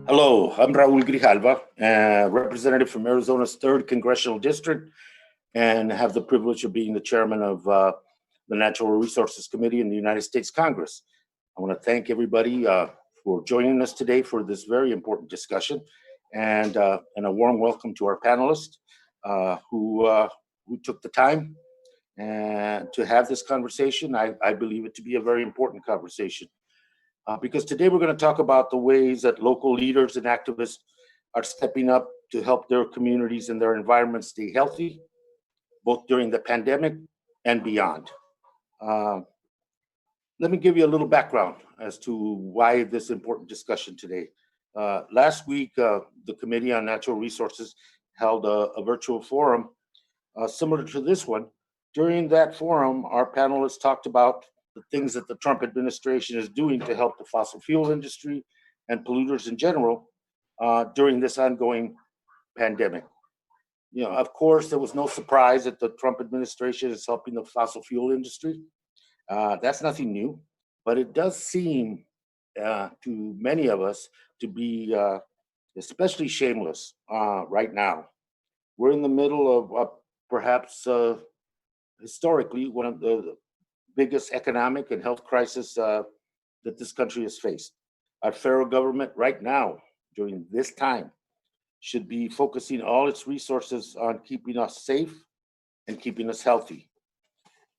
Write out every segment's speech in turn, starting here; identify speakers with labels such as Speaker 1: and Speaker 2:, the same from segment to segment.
Speaker 1: Hello, I'm Raul Grijalva, representative from Arizona's 3rd Congressional District, and have the privilege of being the chairman of the Natural Resources Committee in the United States Congress. I want to thank everybody for joining us today for this very important discussion, and a warm welcome to our panelists who took the time and to have this conversation. I believe it to be a very important conversation. Because today we're going to talk about the ways that local leaders and activists are stepping up to help their communities and their environments stay healthy, both during the pandemic and beyond. Uh, Let me give you a little background as to why this important discussion today. Last week, the Committee on Natural Resources held a virtual forum similar to this one. During that forum, our panelists talked about the things that the Trump administration is doing to help the fossil fuel industry and polluters in general during this ongoing pandemic. Of course, there was no surprise that the Trump administration is helping the fossil fuel industry. That's nothing new, but it does seem to many of us to be especially shameless right now. We're in the middle of perhaps historically one of the biggest economic and health crisis that this country has faced. Our federal government right now, during this time, should be focusing all its resources on keeping us safe and keeping us healthy.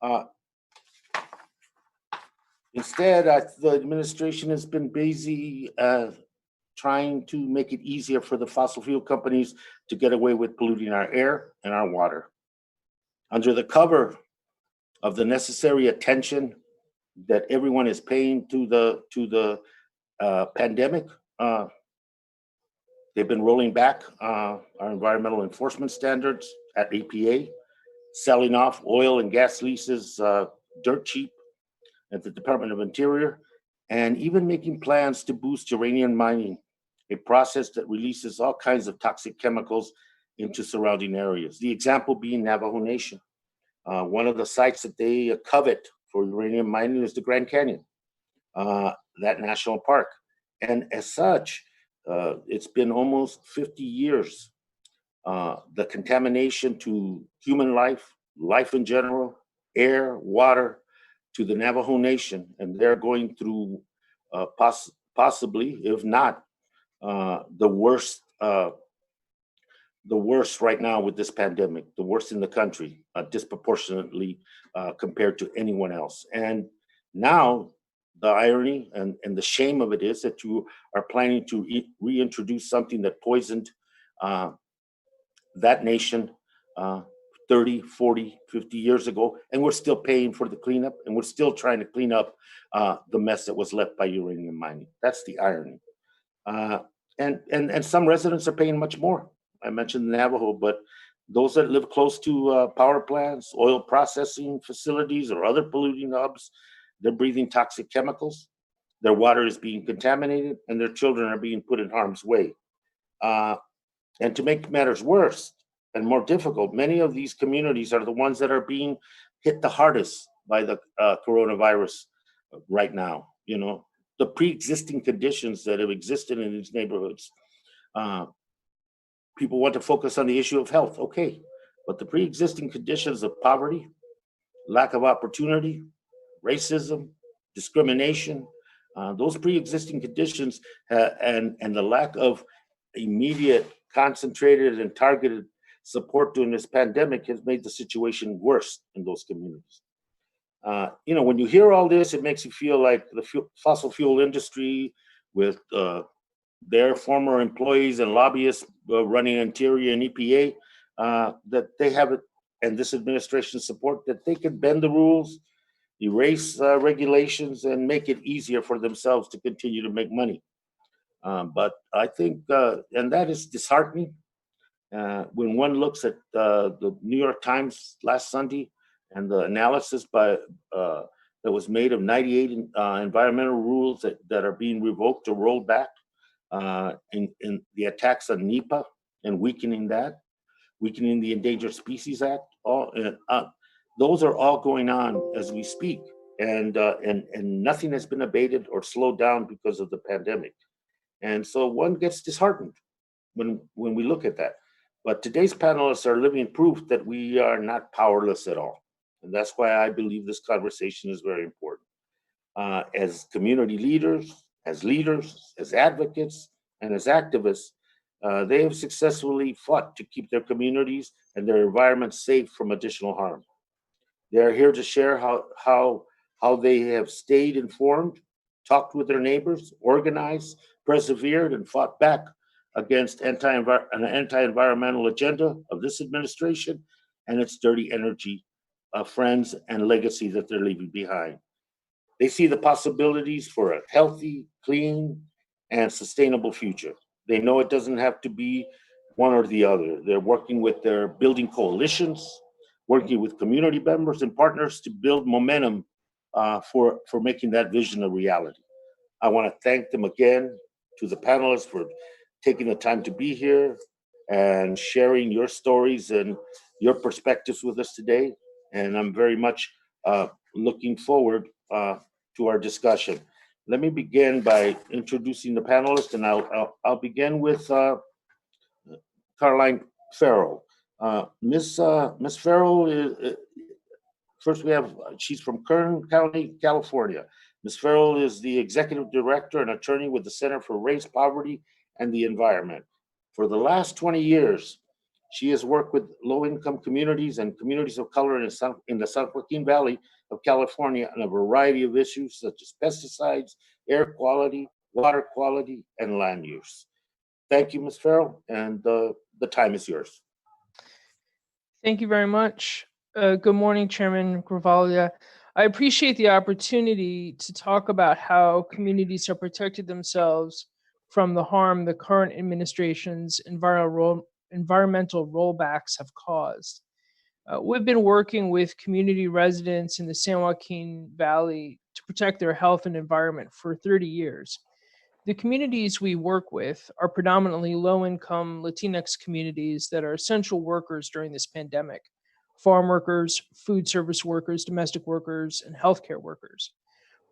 Speaker 1: Uh, Instead, the administration has been busy trying to make it easier for the fossil fuel companies to get away with polluting our air and our water. Under the cover of the necessary attention that everyone is paying to the pandemic, they've been rolling back our environmental enforcement standards at EPA, selling off oil and gas leases dirt cheap at the Department of Interior, and even making plans to boost uranium mining, a process that releases all kinds of toxic chemicals into surrounding areas. The example being Navajo Nation. One of the sites that they covet for uranium mining is the Grand Canyon, that national park. And as such, it's been almost 50 years. The contamination to human life, life in general, air, water, to the Navajo Nation, and they're going through possibly, if not, the worst right now with this pandemic, the worst in the country, disproportionately compared to anyone else. And now the irony and the shame of it is that you are planning to reintroduce something that poisoned that nation 30, 40, 50 years ago, and we're still paying for the cleanup, and we're still trying to clean up the mess that was left by uranium mining. That's the irony. And some residents are paying much more. I mentioned Navajo, but those that live close to power plants, oil processing facilities, or other polluting hubs, they're breathing toxic chemicals. Their water is being contaminated, and their children are being put in harm's way. And to make matters worse and more difficult, many of these communities are the ones that are being hit the hardest by the coronavirus right now. The pre-existing conditions that have existed in these neighborhoods. People want to focus on the issue of health, okay, but the pre-existing conditions of poverty, lack of opportunity, racism, discrimination, those pre-existing conditions and the lack of immediate, concentrated, and targeted support during this pandemic has made the situation worse in those communities. When you hear all this, it makes you feel like the fossil fuel industry with their former employees and lobbyists running Interior and EPA, that they have it, and this administration support, that they can bend the rules, erase regulations, and make it easier for themselves to continue to make money. But I think, and that is disheartening. When one looks at the New York Times last Sunday and the analysis that was made of 98 environmental rules that are being revoked or rolled back in the attacks on NEPA and weakening the Endangered Species Act, those are all going on as we speak, and nothing has been abated or slowed down because of the pandemic. And so one gets disheartened when we look at that. But today's panelists are living proof that we are not powerless at all. And that's why I believe this conversation is very important. As community leaders, as advocates, and as activists, they have successfully fought to keep their communities and their environments safe from additional harm. They're here to share how they have stayed informed, talked with their neighbors, organized, persevered, and fought back against an anti-environmental agenda of this administration and its dirty energy friends and legacy that they're leaving behind. They see the possibilities for a healthy, clean, and sustainable future. They know it doesn't have to be one or the other. They're working with their building coalitions, working with community members and partners to build momentum for making that vision a reality. I want to thank them again to the panelists for taking the time to be here and sharing your stories and your perspectives with us today. And I'm very much looking forward to our discussion. Let me begin by introducing the panelists, and I'll begin with Caroline Farrell. Miss Farrell is, first we have, she's from Kern County, California. Ms. Farrell is the executive director and attorney with the Center for Race, Poverty, and the Environment. For the last 20 years, she has worked with low-income communities and communities of color in the San Joaquin Valley of California on a variety of issues such as pesticides, air quality, water quality, and land use. Thank you, Ms. Farrell, and the time is yours.
Speaker 2: Thank you very much. Good morning, Chairman Grijalva. I appreciate the opportunity to talk about how communities have protected themselves from the harm the current administration's environmental rollbacks have caused. We've been working with community residents in the San Joaquin Valley to protect their health and environment for 30 years. The communities we work with are predominantly low-income Latinx communities that are essential workers during this pandemic: farm workers, food service workers, domestic workers, and healthcare workers.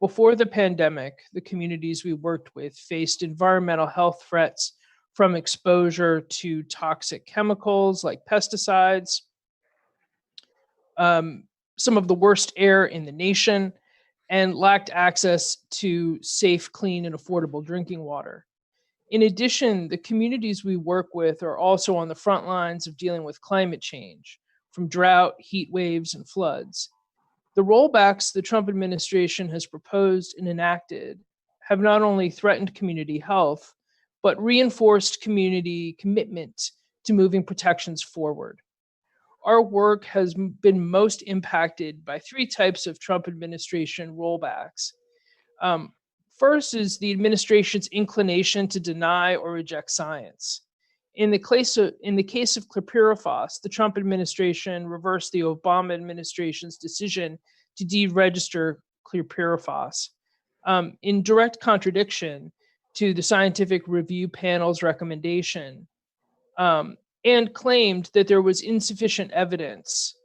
Speaker 2: Before the pandemic, the communities we worked with faced environmental health threats from exposure to toxic chemicals like pesticides, some of the worst air in the nation, and lacked access to safe, clean, and affordable drinking water. In addition, the communities we work with are also on the front lines of dealing with climate change, from drought, heat waves, and floods. The rollbacks the Trump administration has proposed and enacted have not only threatened community health, but reinforced community commitment to moving protections forward. Our work has been most impacted by three types of Trump administration rollbacks. First is the administration's inclination to deny or reject science. In the case of chlorpyrifos, the Trump administration reversed the Obama administration's decision to deregister chlorpyrifos, in direct contradiction to the scientific review panel's recommendation, and claimed that there was insufficient evidence.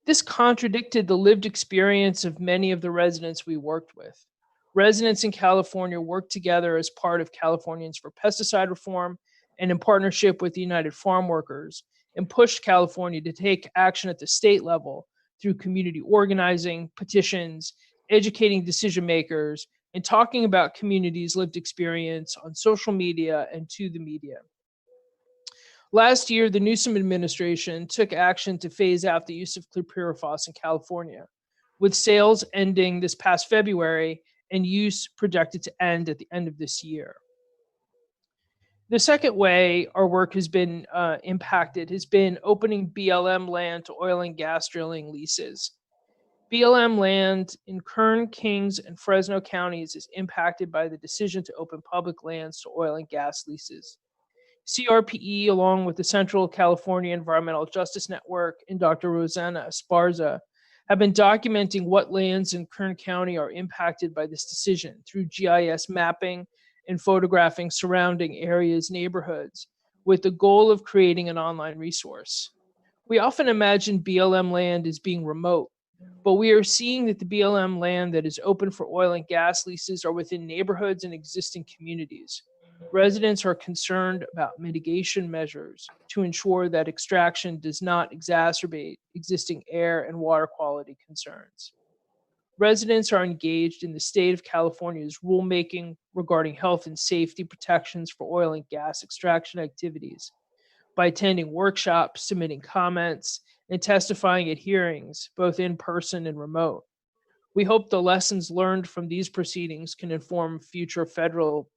Speaker 2: This contradicted the lived experience of many of the residents we worked with. Residents in California worked together as part of Californians for Pesticide Reform and in partnership with the United Farm Workers, and pushed California to take action at the state level through community organizing, petitions, educating decision makers, and talking about communities' lived experience on social media and to the media. Last year, the Newsom administration took action to phase out the use of chlorpyrifos in California, with sales ending this past February and use projected to end at the end of this year. The second way our work has been impacted has been opening BLM land to oil and gas drilling leases. BLM land in Kern, Kings, and Fresno counties is impacted by the decision to open public lands to oil and gas leases. CRPE, along with the Central California Environmental Justice Network and Dr. Rosanna Esparza, have been documenting what lands in Kern County are impacted by this decision through GIS mapping and photographing surrounding areas, neighborhoods, with the goal of creating an online resource. We often imagine BLM land as being remote, but we are seeing that the BLM land that is open for oil and gas leases are within neighborhoods and existing communities. Residents are concerned about mitigation measures to ensure that extraction does not exacerbate existing air and water quality concerns. Residents are engaged in the state of California's rulemaking regarding health and safety protections for oil and gas extraction activities by attending workshops, submitting comments, and testifying at hearings, both in person and remote. We hope the lessons learned from these proceedings can inform future federal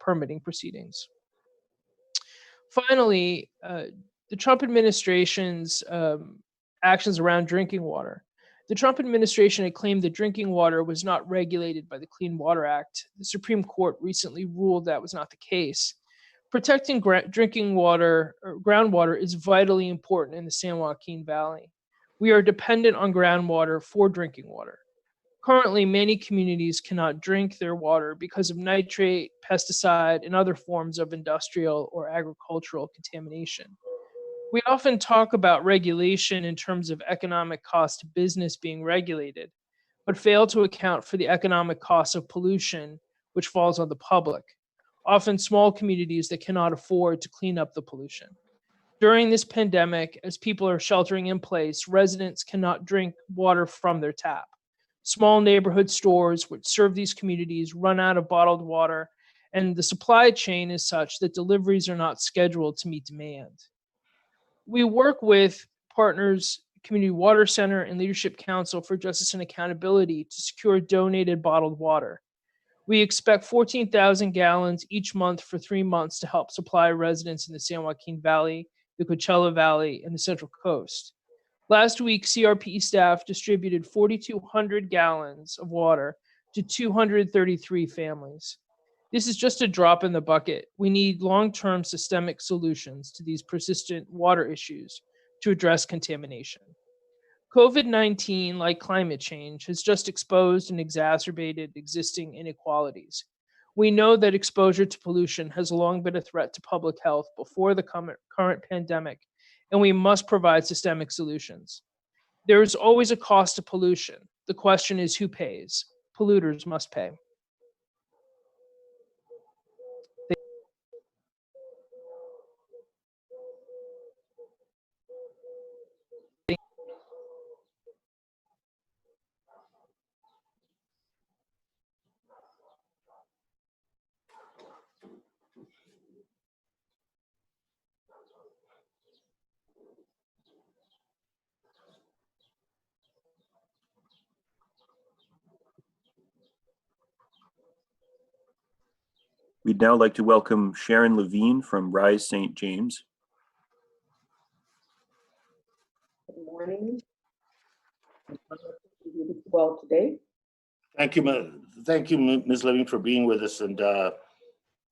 Speaker 2: permitting proceedings. Finally, the Trump administration's actions around drinking water. The Trump administration had claimed that drinking water was not regulated by the Clean Water Act. The Supreme Court recently ruled that was not the case. Protecting drinking water or groundwater is vitally important in the San Joaquin Valley. We are dependent on groundwater for drinking water. Currently, many communities cannot drink their water because of nitrate, pesticide, and other forms of industrial or agricultural contamination. We often talk about regulation in terms of economic cost to business being regulated, but fail to account for the economic cost of pollution, which falls on the public, often small communities that cannot afford to clean up the pollution. During this pandemic, as people are sheltering in place, residents cannot drink water from their tap. Small neighborhood stores which serve these communities run out of bottled water, and the supply chain is such that deliveries are not scheduled to meet demand. We work with partners, Community Water Center and Leadership Council for Justice and Accountability to secure donated bottled water. We expect 14,000 gallons each month for 3 months to help supply residents in the San Joaquin Valley, the Coachella Valley, and the Central Coast. Last week, CRP staff distributed 4,200 gallons of water to 233 families. This is just a drop in the bucket. We need long-term systemic solutions to these persistent water issues to address contamination. COVID-19, like climate change, has just exposed and exacerbated existing inequalities. We know that exposure to pollution has long been a threat to public health before the current pandemic, and we must provide systemic solutions. There is always a cost to pollution. The question is who pays? Polluters must pay.
Speaker 3: We'd now like to welcome Sharon Levine from Rise St. James.
Speaker 4: Good morning. Well, today.
Speaker 1: Thank you, Ms. Levine, for being with us. And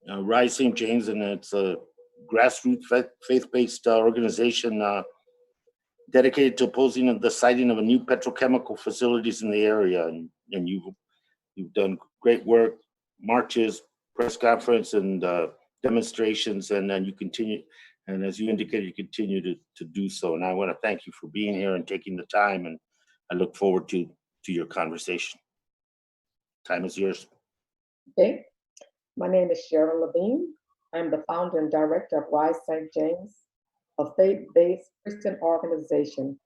Speaker 1: Rise St. James, and it's a grassroots faith-based organization dedicated to opposing the siting of a new petrochemical facilities in the area. And you've done great work, marches, press conference, and demonstrations, and then you continue. And as you indicated, you continue to do so. And I want to thank you for being here and taking the time. And I look forward to your conversation. Time is yours.
Speaker 4: Okay. My name is Sharon Levine. I'm the founder and director of Rise St. James, a faith-based Christian organization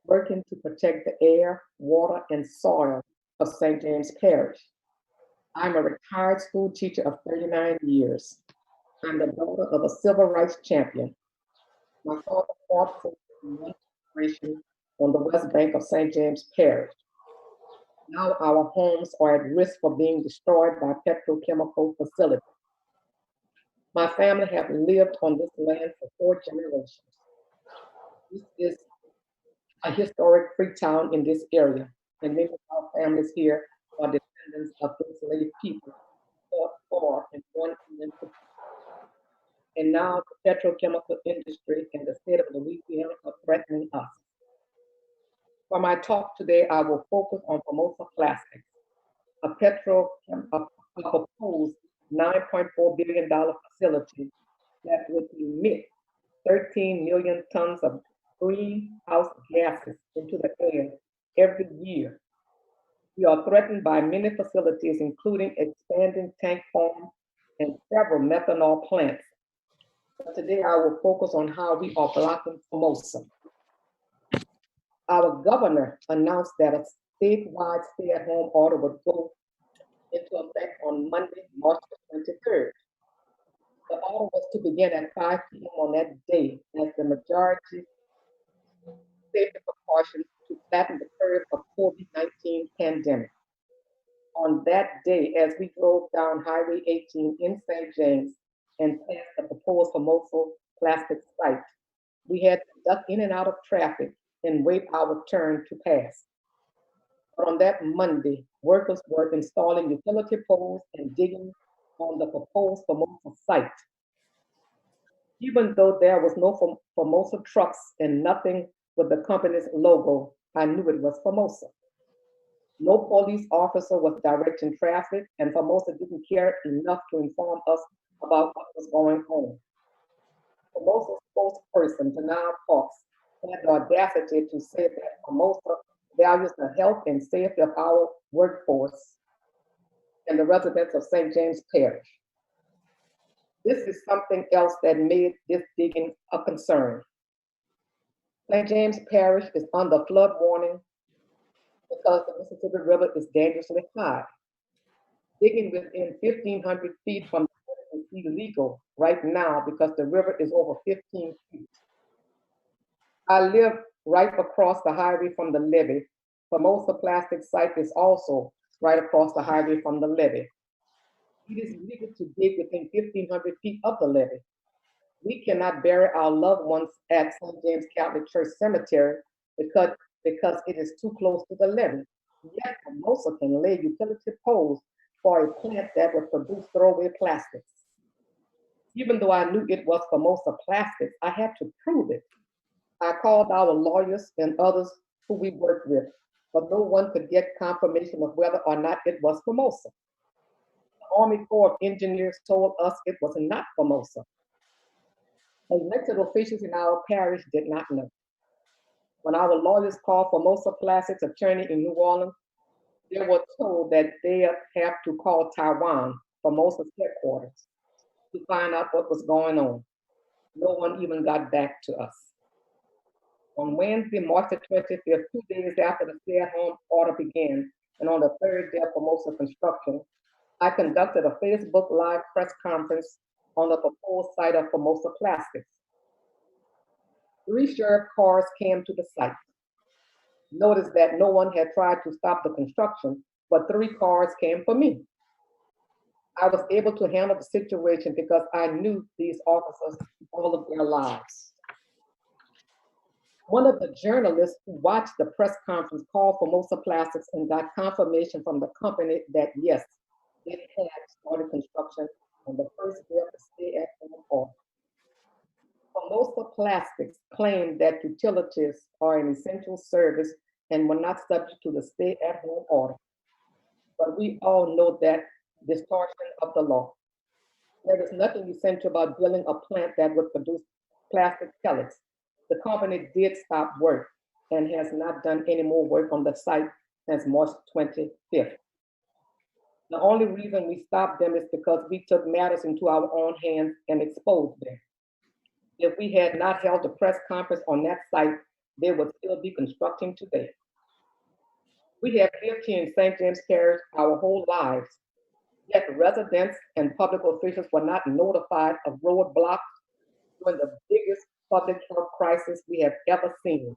Speaker 4: working to protect the air, water, and soil of St. James Parish. I'm a retired school teacher of 39 years. I'm the daughter of a civil rights champion. My father fought for the administration on the west bank of St. James Parish. Now our homes are at risk for being destroyed by petrochemical facilities. My family have lived on this land for 4 generations. This is a historic free town in this area, and many of our families here are descendants of enslaved people who fought for and won independence. And now the petrochemical industry and the state of Louisiana are threatening us. For my talk today, I will focus on Formosa Plastics, a proposed $9.4 billion facility that would emit 13 million tons of greenhouse gases into the air every year. We are threatened by many facilities, including expanding tank farm and several methanol plants. But today I will focus on how we are blocking Formosa. Our governor announced that a statewide stay-at-home order would go into effect on Monday, March 23rd. The order was to begin at 5 p.m. on that day as the majority safety precautions to flatten the curve of COVID-19 pandemic. On that day, as we drove down Highway 18 in St. James and past the proposed Formosa plastic site, we had to duck in and out of traffic and wait our turn to pass. But on that Monday, workers were installing utility poles and digging on the proposed Formosa site. Even though there was no Formosa trucks and nothing with the company's logo, I knew it was Formosa. No police officer was directing traffic, and Formosa didn't care enough to inform us about what was going on. Formosa's spokesperson, Janelle Fox, had the audacity to say that Formosa values the health and safety of our workforce and the residents of St. James Parish. This is something else that made this digging a concern. St. James Parish is under flood warning because the Mississippi River is dangerously high. Digging within 1,500 feet from the river is illegal right now because the river is over 15 feet. I live right across the highway from the levee. Formosa plastic site is also right across the highway from the levee. It is illegal to dig within 1,500 feet of the levee. We cannot bury our loved ones at St. James Catholic Church Cemetery because it is too close to the levee. Yet Formosa can lay utility poles for a plant that would produce throwaway plastics. Even though I knew it was Formosa plastics, I had to prove it. I called our lawyers and others who we worked with, but no one could get confirmation of whether or not it was Formosa. The Army Corps of Engineers told us it was not Formosa. Elected officials in our parish did not know. When our lawyers called Formosa Plastics attorney in New Orleans, they were told that they have to call Taiwan, Formosa's headquarters, to find out what was going on. No one even got back to us. On Wednesday, March the 25th, 2 days after the stay-at-home order began, and on the third day of Formosa construction, I conducted a Facebook Live press conference on the proposed site of Formosa Plastics. 3 sheriff cars came to the site. Notice that no one had tried to stop the construction, but 3 cars came for me. I was able to handle the situation because I knew these officers all of their lives. One of the journalists who watched the press conference called Formosa Plastics and got confirmation from the company that yes, it had started construction on the first day of the stay-at-home order. Formosa Plastics claimed that utilities are an essential service and were not subject to the stay-at-home order. But we all know that distortion of the law. There is nothing essential about building a plant that would produce plastic pellets. The company did stop work and has not done any more work on the site since March 25th. The only reason we stopped them is because we took matters into our own hands and exposed them. If we had not held a press conference on that site, they would still be constructing today. We have lived here in St. James Parish our whole lives, yet residents and public officials were not notified of roadblocks during the biggest public health crisis we have ever seen.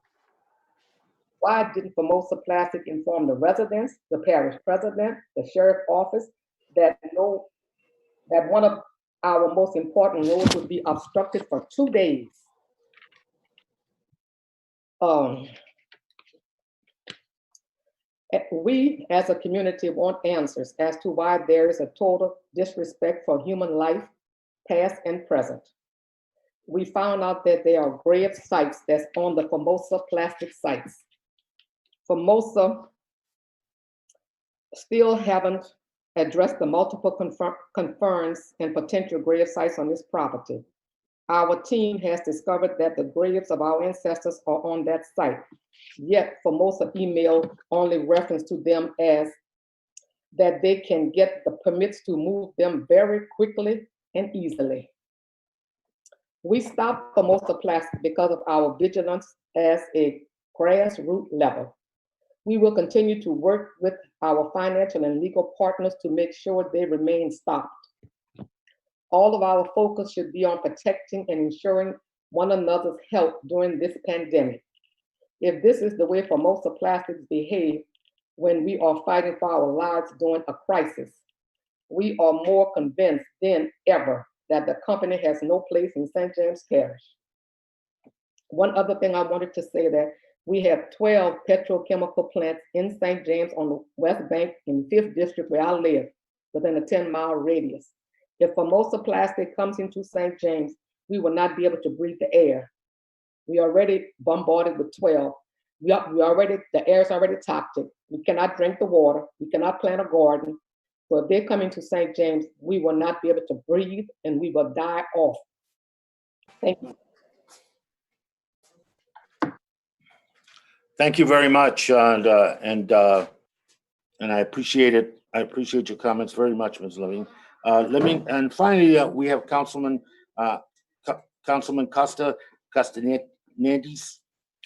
Speaker 4: Why didn't Formosa Plastic inform the residents, the parish president, the sheriff's office that one of our most important roads would be obstructed for 2 days? We as a community want answers as to why there is a total disrespect for human life, past and present. We found out that there are grave sites that's on the Formosa Plastic sites. Formosa still haven't addressed the multiple concerns and potential grave sites on this property. Our team has discovered that the graves of our ancestors are on that site, yet Formosa email only reference to them as that they can get the permits to move them very quickly and easily. We stopped for most of plastic because of our vigilance as a grassroots level. We will continue to work with our financial and legal partners to make sure they remain stopped. All of our focus should be on protecting and ensuring one another's health during this pandemic. If this is the way for most of plastics behave when we are fighting for our lives during a crisis, we are more convinced than ever that the company has no place in St. James Parish. One other thing I wanted to say that we have 12 petrochemical plants in St. James on the West Bank in the 5th District where I live, within a 10-mile radius. If Formosa plastic comes into St. James, we will not be able to breathe the air. We are already bombarded with 12. The air is already toxic. We cannot drink the water. We cannot plant a garden. So if they come into St. James, we will not be able to breathe and we will die off. Thank you.
Speaker 1: Thank you very much, and I appreciate it. I appreciate your comments very much, Ms. Levine. And finally, we have Councilman Costa Castanedis,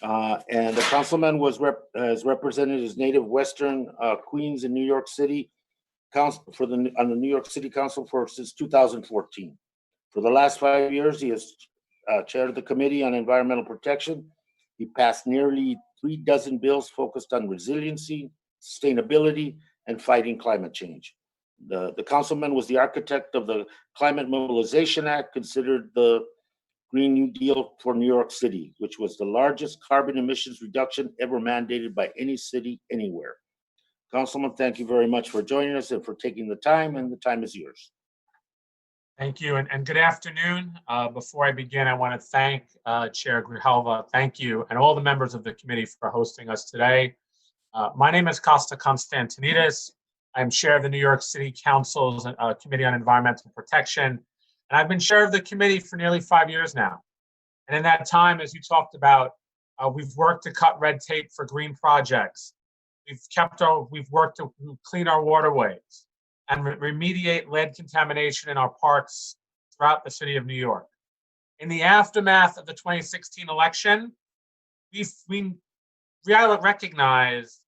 Speaker 1: and the councilman has represented his native Western Queens in New York City on the New York City Council since 2014. For the last 5 years, he has chaired the Committee on Environmental Protection. He passed nearly 36 bills focused on resiliency, sustainability, and fighting climate change. The councilman was the architect of the Climate Mobilization Act, considered the Green New Deal for New York City, which was the largest carbon emissions reduction ever mandated by any city anywhere. Councilman, thank you very much for joining us and for taking the time, and the time is yours.
Speaker 5: Thank you, and good afternoon. Before I begin, I want to thank Chair Grijalva, thank you, and all the members of the committee for hosting us today. My name is Costa Constantinides. I'm chair of the New York City Council's Committee on Environmental Protection, and I've been chair of the committee for nearly 5 years now. And in that time, as you talked about, we've worked to cut red tape for green projects. We've worked to clean our waterways and remediate lead contamination in our parks throughout the city of New York. In the aftermath of the 2016 election, we recognized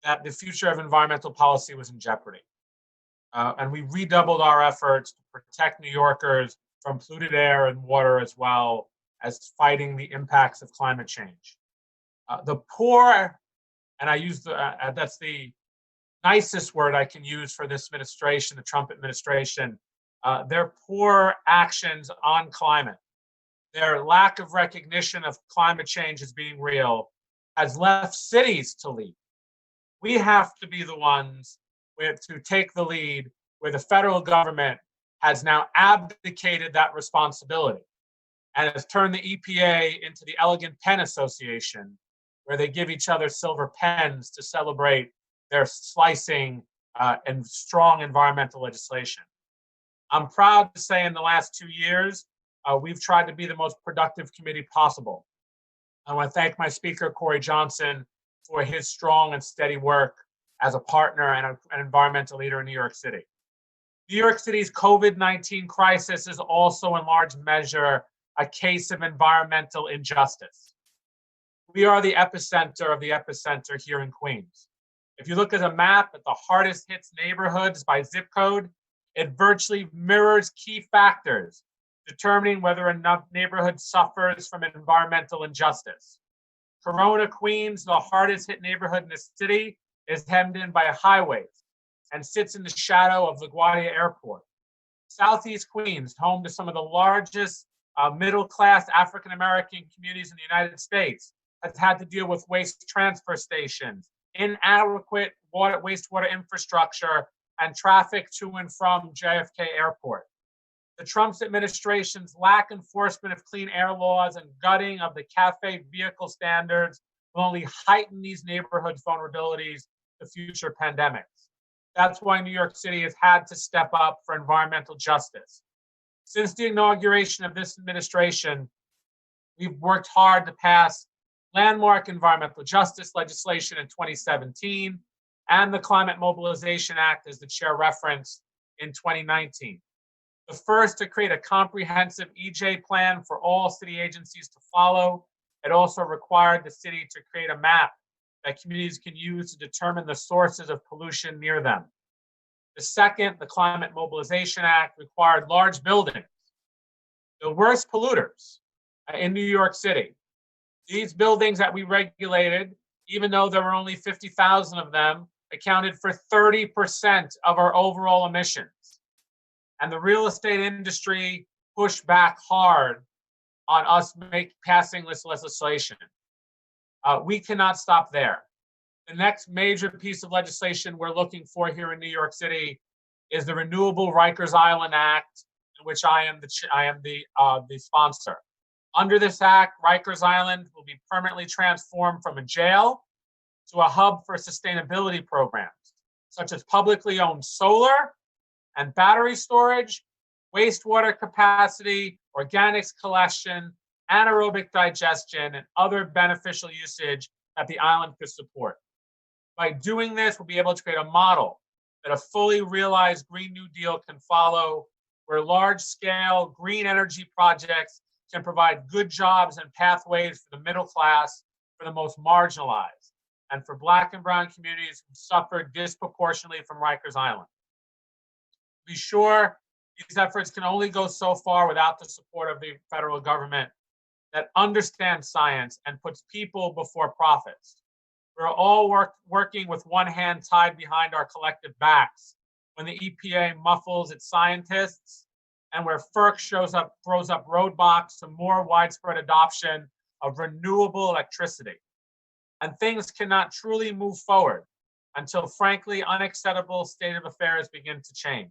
Speaker 5: that the future of environmental policy was in jeopardy. And we redoubled our efforts to protect New Yorkers from polluted air and water, as well as fighting the impacts of climate change. The poor, and I use that's the nicest word I can use for this administration, the Trump administration, their poor actions on climate, their lack of recognition of climate change as being real, has left cities to lead. We have to be the ones to take the lead, where the federal government has now abdicated that responsibility and has turned the EPA into the Elegant Pen Association, where they give each other silver pens to celebrate their slicing and strong environmental legislation. I'm proud to say in the last 2 years, we've tried to be the most productive committee possible. I want to thank my speaker, Corey Johnson, for his strong and steady work as a partner and an environmental leader in New York City. New York City's COVID-19 crisis is also in large measure a case of environmental injustice. We are the epicenter of the epicenter here in Queens. If you look at a map at the hardest hit neighborhoods by zip code, it virtually mirrors key factors determining whether a neighborhood suffers from environmental injustice. Corona, Queens, the hardest hit neighborhood in the city, is hemmed in by highways and sits in the shadow of LaGuardia Airport. Southeast Queens, home to some of the largest middle-class African-American communities in the United States, has had to deal with waste transfer stations, inadequate wastewater infrastructure, and traffic to and from JFK Airport. The Trump administration's lack enforcement of clean air laws and gutting of the CAFE vehicle standards will only heighten these neighborhood vulnerabilities to future pandemics. That's why New York City has had to step up for environmental justice. Since the inauguration of this administration, we've worked hard to pass landmark environmental justice legislation in 2017, and the Climate Mobilization Act, as the chair referenced, in 2019. The first to create a comprehensive EJ plan for all city agencies to follow. It also required the city to create a map that communities can use to determine the sources of pollution near them. The second, the Climate Mobilization Act, required large buildings, the worst polluters in New York City. These buildings that we regulated, even though there were only 50,000 of them, accounted for 30% of our overall emissions. And the real estate industry pushed back hard on us passing this legislation. We cannot stop there. The next major piece of legislation we're looking for here in New York City is the Renewable Rikers Island Act, in which I am the sponsor. Under this act, Rikers Island will be permanently transformed from a jail to a hub for sustainability programs, such as publicly owned solar and battery storage, wastewater capacity, organics collection, anaerobic digestion, and other beneficial usage that the island could support. By doing this, we'll be able to create a model that a fully realized Green New Deal can follow, where large-scale green energy projects can provide good jobs and pathways for the middle class, for the most marginalized, and for Black and Brown communities who suffered disproportionately from Rikers Island. Be sure these efforts can only go so far without the support of the federal government that understands science and puts people before profits. We're all working with one hand tied behind our collective backs when the EPA muffles its scientists and where FERC throws up roadblocks to more widespread adoption of renewable electricity. And things cannot truly move forward until, frankly, unacceptable state of affairs begin to change.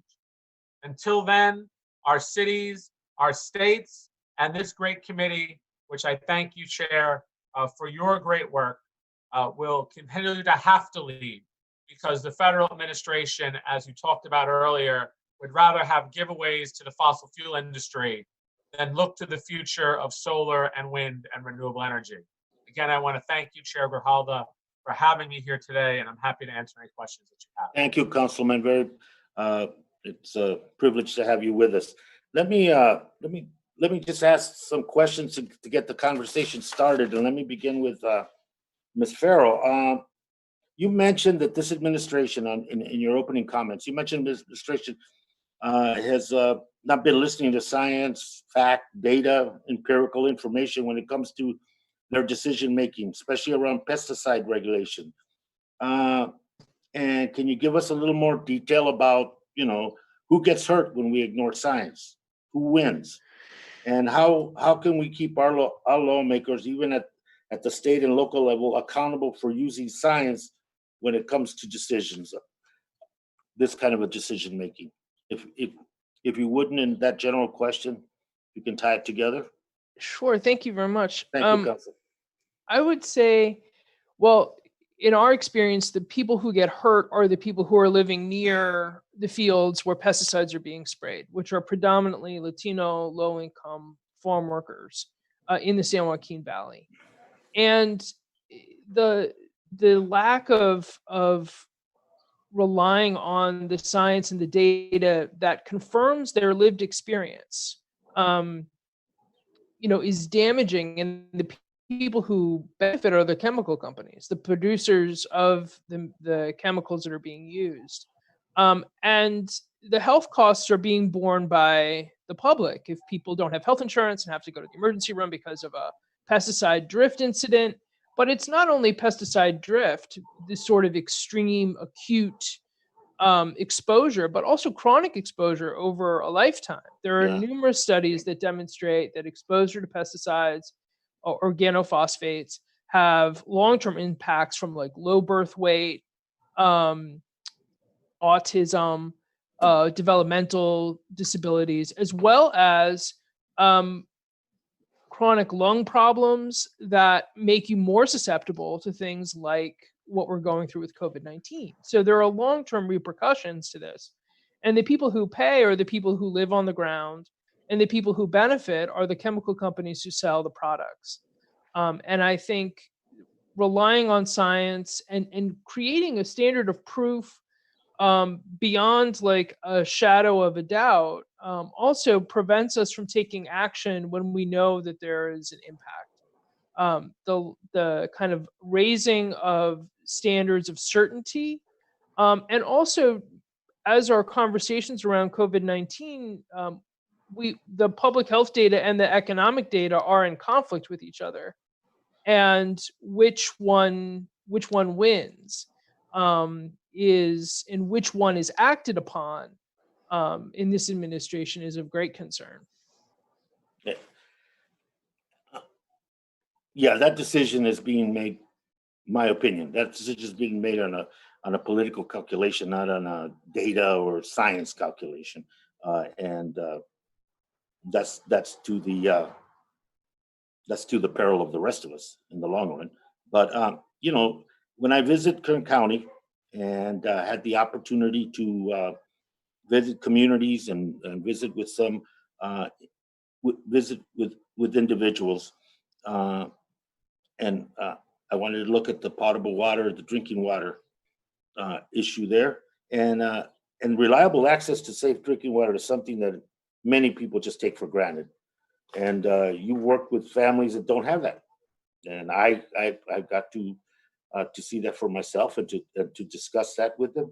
Speaker 5: Until then, our cities, our states, and this great committee, which I thank you, Chair, for your great work, will continue to have to lead, because the federal administration, as you talked about earlier, would rather have giveaways to the fossil fuel industry than look to the future of solar and wind and renewable energy. Again, I want to thank you, Chair Grijalva, for having me here today, and I'm happy to answer any questions that you have.
Speaker 1: Thank you, Councilman. It's a privilege to have you with us. Let me just ask some questions to get the conversation started, and let me begin with Ms. Farrell. You mentioned that this administration, in your opening comments, you mentioned this administration has not been listening to science, fact, data, empirical information when it comes to their decision making, especially around pesticide regulation. And can you give us a little more detail about, who gets hurt when we ignore science, who wins, and how can we keep our lawmakers, even at the state and local level, accountable for using science when it comes to decisions, this kind of a decision making? If you wouldn't, in that general question, you can tie it together.
Speaker 2: Sure. Thank you very much.
Speaker 1: Thank you, Council.
Speaker 2: I would say, well, in our experience, the people who get hurt are the people who are living near the fields where pesticides are being sprayed, which are predominantly Latino, low-income farm workers in the San Joaquin Valley. And the lack of relying on the science and the data that confirms their lived experience, is damaging. And the people who benefit are the chemical companies, the producers of the chemicals that are being used. And the health costs are being borne by the public if people don't have health insurance and have to go to the emergency room because of a pesticide drift incident. But it's not only pesticide drift, this sort of extreme acute exposure, but also chronic exposure over a lifetime. There are numerous studies that demonstrate that exposure to pesticides or organophosphates have long-term impacts from like low birth weight, autism, developmental disabilities, as well as chronic lung problems that make you more susceptible to things like what we're going through with COVID-19. So there are long-term repercussions to this. And the people who pay are the people who live on the ground, and the people who benefit are the chemical companies who sell the products. And I think relying on science and creating a standard of proof beyond like a shadow of a doubt also prevents us from taking action when we know that there is an impact. The kind of raising of standards of certainty, and also as our conversations around COVID-19, the public health data and the economic data are in conflict with each other, and which one wins is and which one is acted upon in this administration is of great concern.
Speaker 1: Yeah, that decision is being made, my opinion, that decision is being made on a political calculation, not on a data or science calculation. And that's to the peril of the rest of us in the long run. But you know, when I visit Kern County and had the opportunity to visit communities and visit with some visit with individuals, and I wanted to look at the potable water, the drinking water issue there, and reliable access to safe drinking water is something that many people just take for granted. And you work with families that don't have that, and I got to see that for myself and to discuss that with them.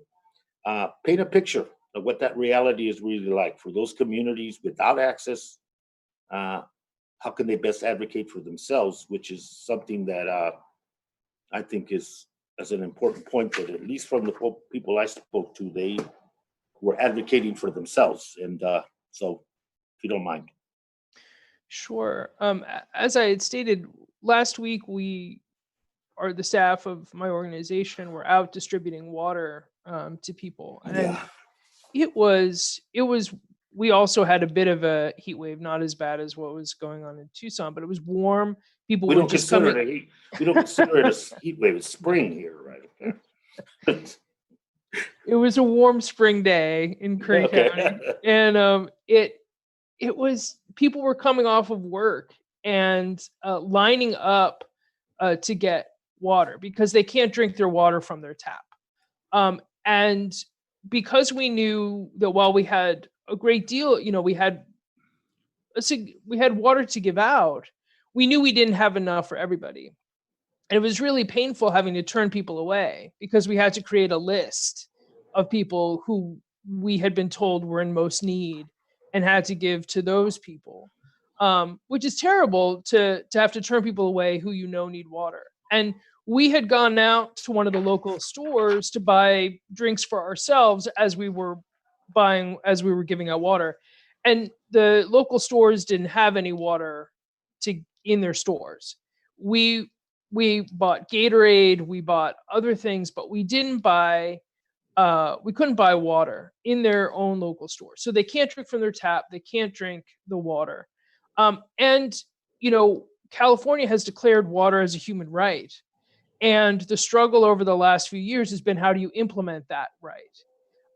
Speaker 1: Paint a picture of what that reality is really like for those communities without access. How can they best advocate for themselves, which is something that I think is an important point, that at least from the people I spoke to, they were advocating for themselves. And so, if you don't mind.
Speaker 2: Sure. As I had stated last week, the staff of my organization were out distributing water to people, and
Speaker 1: Yeah.
Speaker 2: it was we also had a bit of a heat wave, not as bad as what was going on in Tucson, but it was warm. People
Speaker 1: We
Speaker 2: were
Speaker 1: don't
Speaker 2: just
Speaker 1: consider
Speaker 2: coming.
Speaker 1: it a heat. We don't consider it a heat wave. It's spring here, right?
Speaker 2: It was a warm spring day in Kern County,
Speaker 1: Okay.
Speaker 2: and it was people were coming off of work and lining up to get water because they can't drink their water from their tap. And because we knew that while we had a great deal, we had water to give out, we knew we didn't have enough for everybody. And it was really painful having to turn people away because we had to create a list of people who we had been told were in most need and had to give to those people, which is terrible to have to turn people away who need water. And we had gone out to one of the local stores to buy drinks for ourselves as we were giving out water. And the local stores didn't have any water in their stores. We bought Gatorade, we bought other things, but we couldn't buy water in their own local store. So they can't drink from their tap, they can't drink the water. And California has declared water as a human right. And the struggle over the last few years has been, how do you implement that right?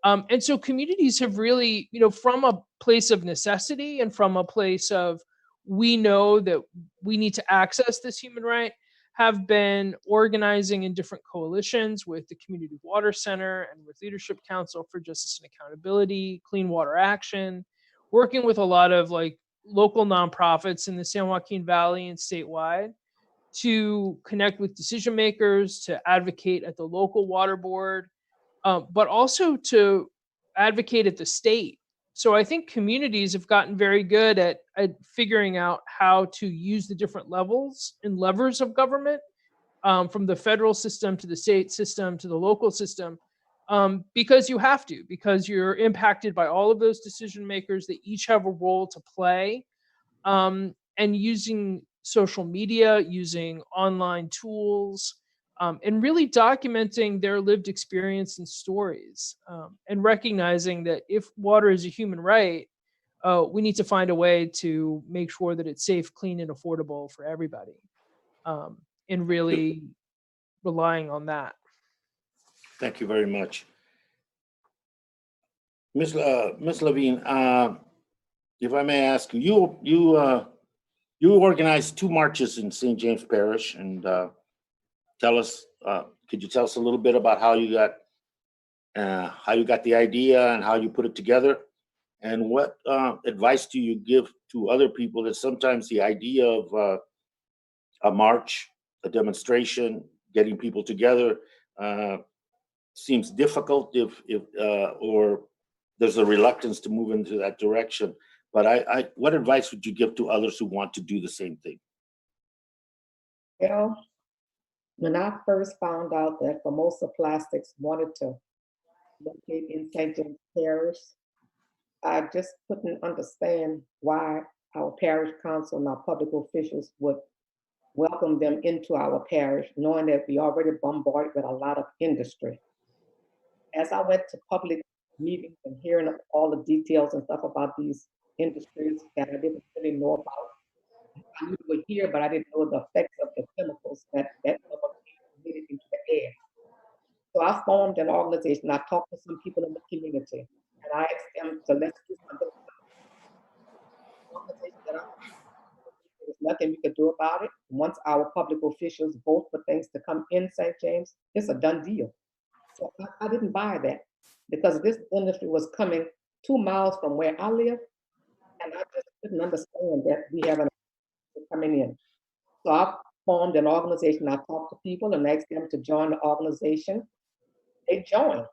Speaker 2: And so communities have really, from a place of necessity and from a place of, we know that we need to access this human right, have been organizing in different coalitions with the Community Water Center and with Leadership Council for Justice and Accountability, Clean Water Action, working with a lot of local nonprofits in the San Joaquin Valley and statewide to connect with decision makers, to advocate at the local water board, but also to advocate at the state. So I think communities have gotten very good at figuring out how to use the different levels and levers of government, from the federal system to the state system to the local system, because you have to, because you're impacted by all of those decision makers. They each have a role to play, and using social media, using online tools, and really documenting their lived experience and stories, and recognizing that if water is a human right, we need to find a way to make sure that it's safe, clean, and affordable for everybody, and really relying on that.
Speaker 1: Thank you very much. Ms. Levine, if I may ask you, you organized 2 marches in St. James Parish, and tell us, could you tell us a little bit about how you got the idea and how you put it together? And what advice do you give to other people that sometimes the idea of a march, a demonstration, getting people together seems difficult or there's a reluctance to move into that direction. But what advice would you give to others who want to do the same thing?
Speaker 4: Well, when I first found out that Formosa Plastics wanted to locate in St. James Parish, I just couldn't understand why our parish council and our public officials would welcome them into our parish, knowing that we already bombarded with a lot of industry. As I went to public meetings and hearing all the details and stuff about these industries that I didn't really know about, I knew they were here, but I didn't know the effects of the chemicals that emitted into the air. So I formed an organization. I talked to some people in the community, and I asked them to let's do something. There was nothing we could do about it. Once our public officials vote for things to come in St. James, it's a done deal. So I didn't buy that because this industry was coming 2 miles from where I live, and I just couldn't understand that we have an industry coming in. So I formed an organization. I talked to people and asked them to join the organization. They joined.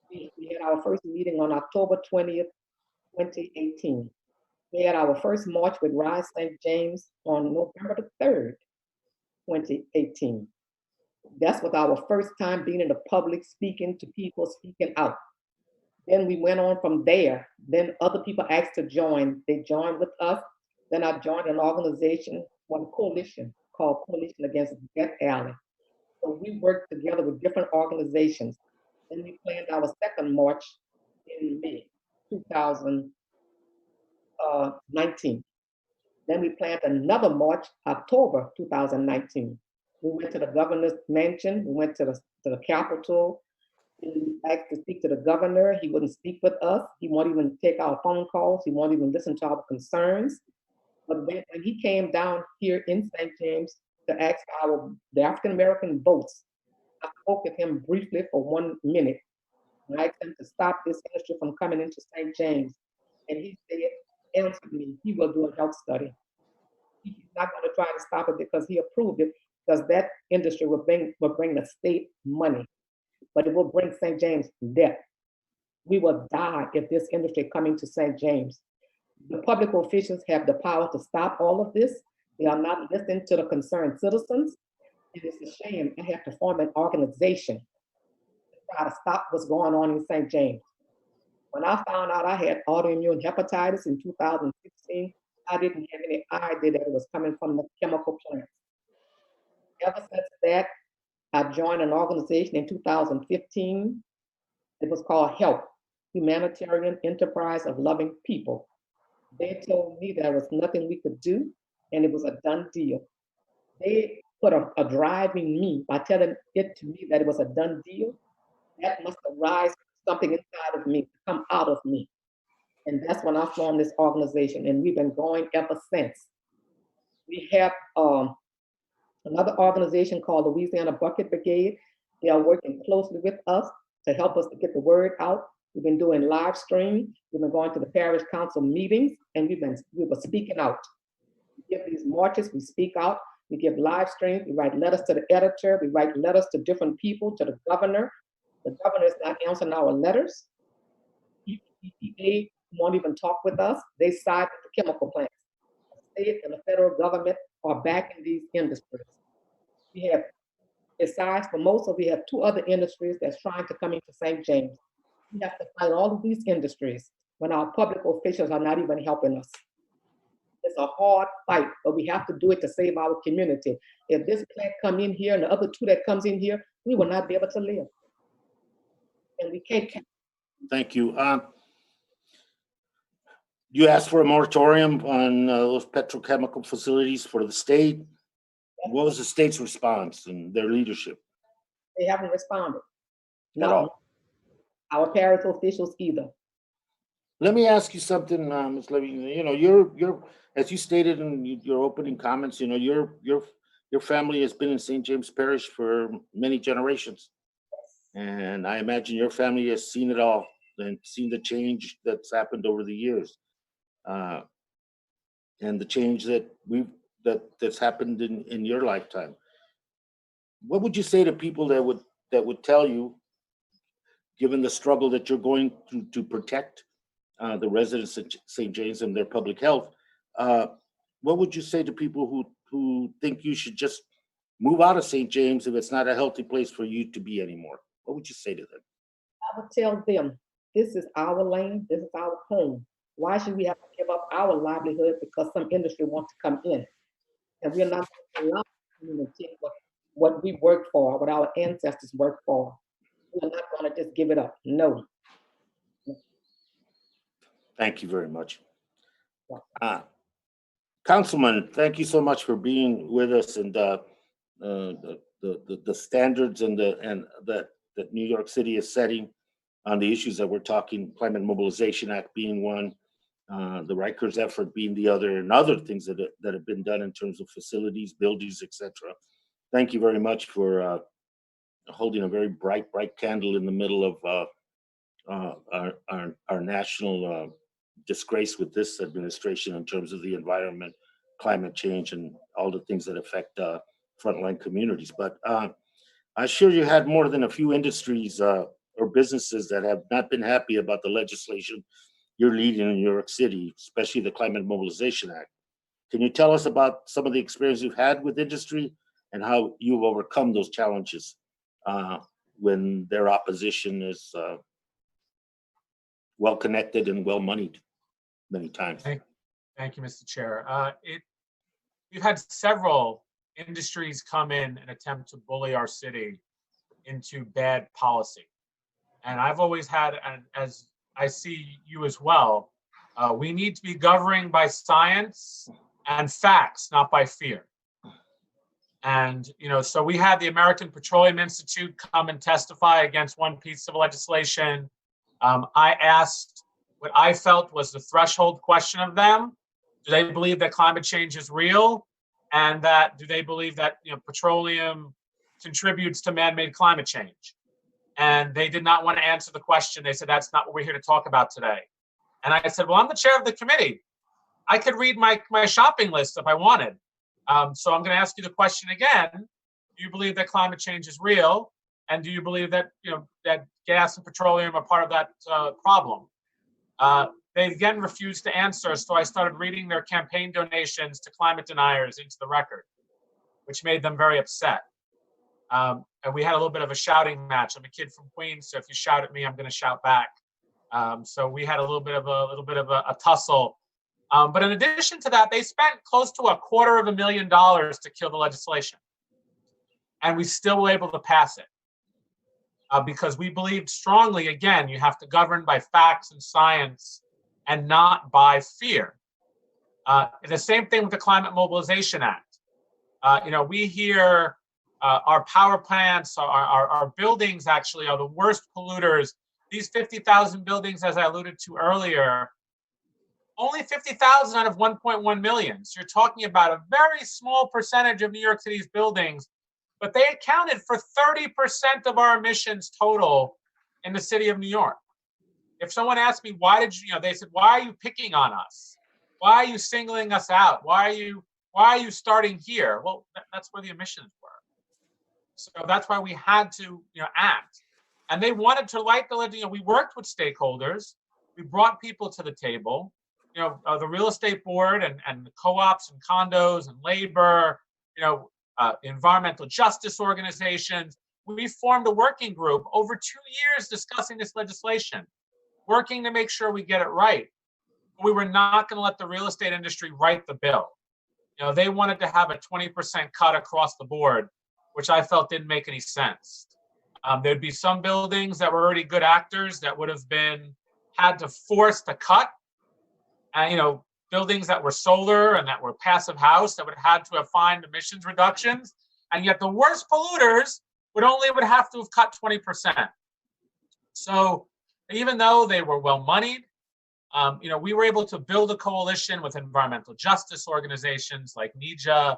Speaker 4: We had our first meeting on October 20th, 2018. We had our first march with Rise St. James on November the 3rd, 2018. That's was our first time being in the public, speaking to people, speaking out. Then we went on from there. Then other people asked to join. They joined with us. Then I joined an organization, one coalition called Coalition Against Death Alley. So we worked together with different organizations. Then we planned our second march in May 2019. Then we planned another march, October 2019. We went to the governor's mansion. We went to the Capitol. We asked to speak to the governor. He wouldn't speak with us. He won't even take our phone calls. He won't even listen to our concerns. But when he came down here in St. James to ask the African American votes, I spoke with him briefly for 1 minute. I asked him to stop this industry from coming into St. James. And he said, answered me, he will do a health study. He's not going to try to stop it because he approved it, because that industry will bring the state money, but it will bring St. James debt. We will die if this industry coming to St. James. The public officials have the power to stop all of this. They are not listening to the concerned citizens. And it's a shame I have to form an organization to try to stop what's going on in St. James. When I found out I had autoimmune hepatitis in 2016, I didn't have any idea that it was coming from the chemical plants. Ever since that, I joined an organization in 2015. It was called HELP, Humanitarian Enterprise of Loving People. They told me there was nothing we could do, and it was a done deal. They put a drive in me by telling it to me that it was a done deal. That must arise something inside of me, to come out of me. And that's when I formed this organization, and we've been going ever since. We have another organization called Louisiana Bucket Brigade. They are working closely with us to help us to get the word out. We've been doing live stream. We've been going to the parish council meetings, and we were speaking out. We give these marches, we speak out, we give live streams, we write letters to the editor, we write letters to different people, to the governor. The governor is not answering our letters. EPA won't even talk with us. They side with the chemical plants. The state and the federal government are backing these industries. We have, besides Formosa, we have 2 other industries that's trying to come into St. James. We have to fight all of these industries when our public officials are not even helping us. It's a hard fight, but we have to do it to save our community. If this plant come in here and the other 2 that comes in here, we will not be able to live. And we can't.
Speaker 1: Thank you. You asked for a moratorium on those petrochemical facilities for the state. What was the state's response and their leadership?
Speaker 4: They haven't responded.
Speaker 1: At all.
Speaker 4: Our parish officials either.
Speaker 1: Let me ask you something, Ms. Levy. You know, you're as you stated in your opening comments, you know, you're your family has been in St. James Parish for many generations. And I imagine your family has seen it all and seen the change that's happened over the years. And the change that's happened in your lifetime. What would you say to people that would tell you, given the struggle that you're going through to protect the residents of St. James and their public health, what would you say to people who think you should just move out of St. James if it's not a healthy place for you to be anymore? What would you say to them?
Speaker 4: I would tell them, this is our lane, this is our home. Why should we have to give up our livelihood because some industry wants to come in? And we're not going to allow them to take what we worked for, what our ancestors worked for. We're not going to just give it up. No.
Speaker 1: Thank you very much. Councilman, thank you so much for being with us, and the standards and that New York City is setting on the issues that we're talking, Climate Mobilization Act being one, the Rikers effort being the other, and other things that have been done in terms of facilities, buildings, etc. Thank you very much for holding a very bright candle in the middle of our national disgrace with this administration in terms of the environment, climate change, and all the things that affect frontline communities. But I'm sure you had more than a few industries or businesses that have not been happy about the legislation you're leading in New York City, especially the Climate Mobilization Act. Can you tell us about some of the experience you've had with industry and how you've overcome those challenges when their opposition is well-connected and well-moneyed many times?
Speaker 5: Thank you, Mr. Chair. We've had several industries come in and attempt to bully our city into bad policy. And I've always had, and as I see you as well, we need to be governing by science and facts, not by fear. And, so we had the American Petroleum Institute come and testify against one piece of legislation. I asked what I felt was the threshold question of them. Do they believe that climate change is real? And do they believe that petroleum contributes to man-made climate change? And they did not want to answer the question. They said, that's not what we're here to talk about today. And I said, well, I'm the chair of the committee. I could read my shopping list if I wanted. So I'm going to ask you the question again. Do you believe that climate change is real? And do you believe that that gas and petroleum are part of that problem? They again refused to answer, so I started reading their campaign donations to climate deniers into the record, which made them very upset. And we had a little bit of a shouting match. I'm a kid from Queens, so if you shout at me, I'm going to shout back. So we had a little bit of a tussle. But in addition to that, they spent close to $250,000 to kill the legislation, and we still were able to pass it. Because we believed strongly, again, you have to govern by facts and science and not by fear. The same thing with the Climate Mobilization Act. We hear our power plants, our buildings actually are the worst polluters. These 50,000 buildings, as I alluded to earlier, only 50,000 out of 1.1 million. So you're talking about a very small percentage of New York City's buildings, but they accounted for 30% of our emissions total in the city of New York. If someone asked me, they said, why are you picking on us? Why are you singling us out? Why are you starting here? Well, that's where the emissions were. So that's why we had to, act. And they wanted to light the, we worked with stakeholders. We brought people to the table, the real estate board and the co-ops and condos and labor, environmental justice organizations. We formed a working group over 2 years discussing this legislation, working to make sure we get it right. We were not going to let the real estate industry write the bill. They wanted to have a 20% cut across the board, which I felt didn't make any sense. There'd be some buildings that were already good actors that would have had to force the cut. And, buildings that were solar and that were passive house that would have had to have fined emissions reductions. And yet the worst polluters would have to have cut 20%. So even though they were well moneyed, we were able to build a coalition with environmental justice organizations like NEJA,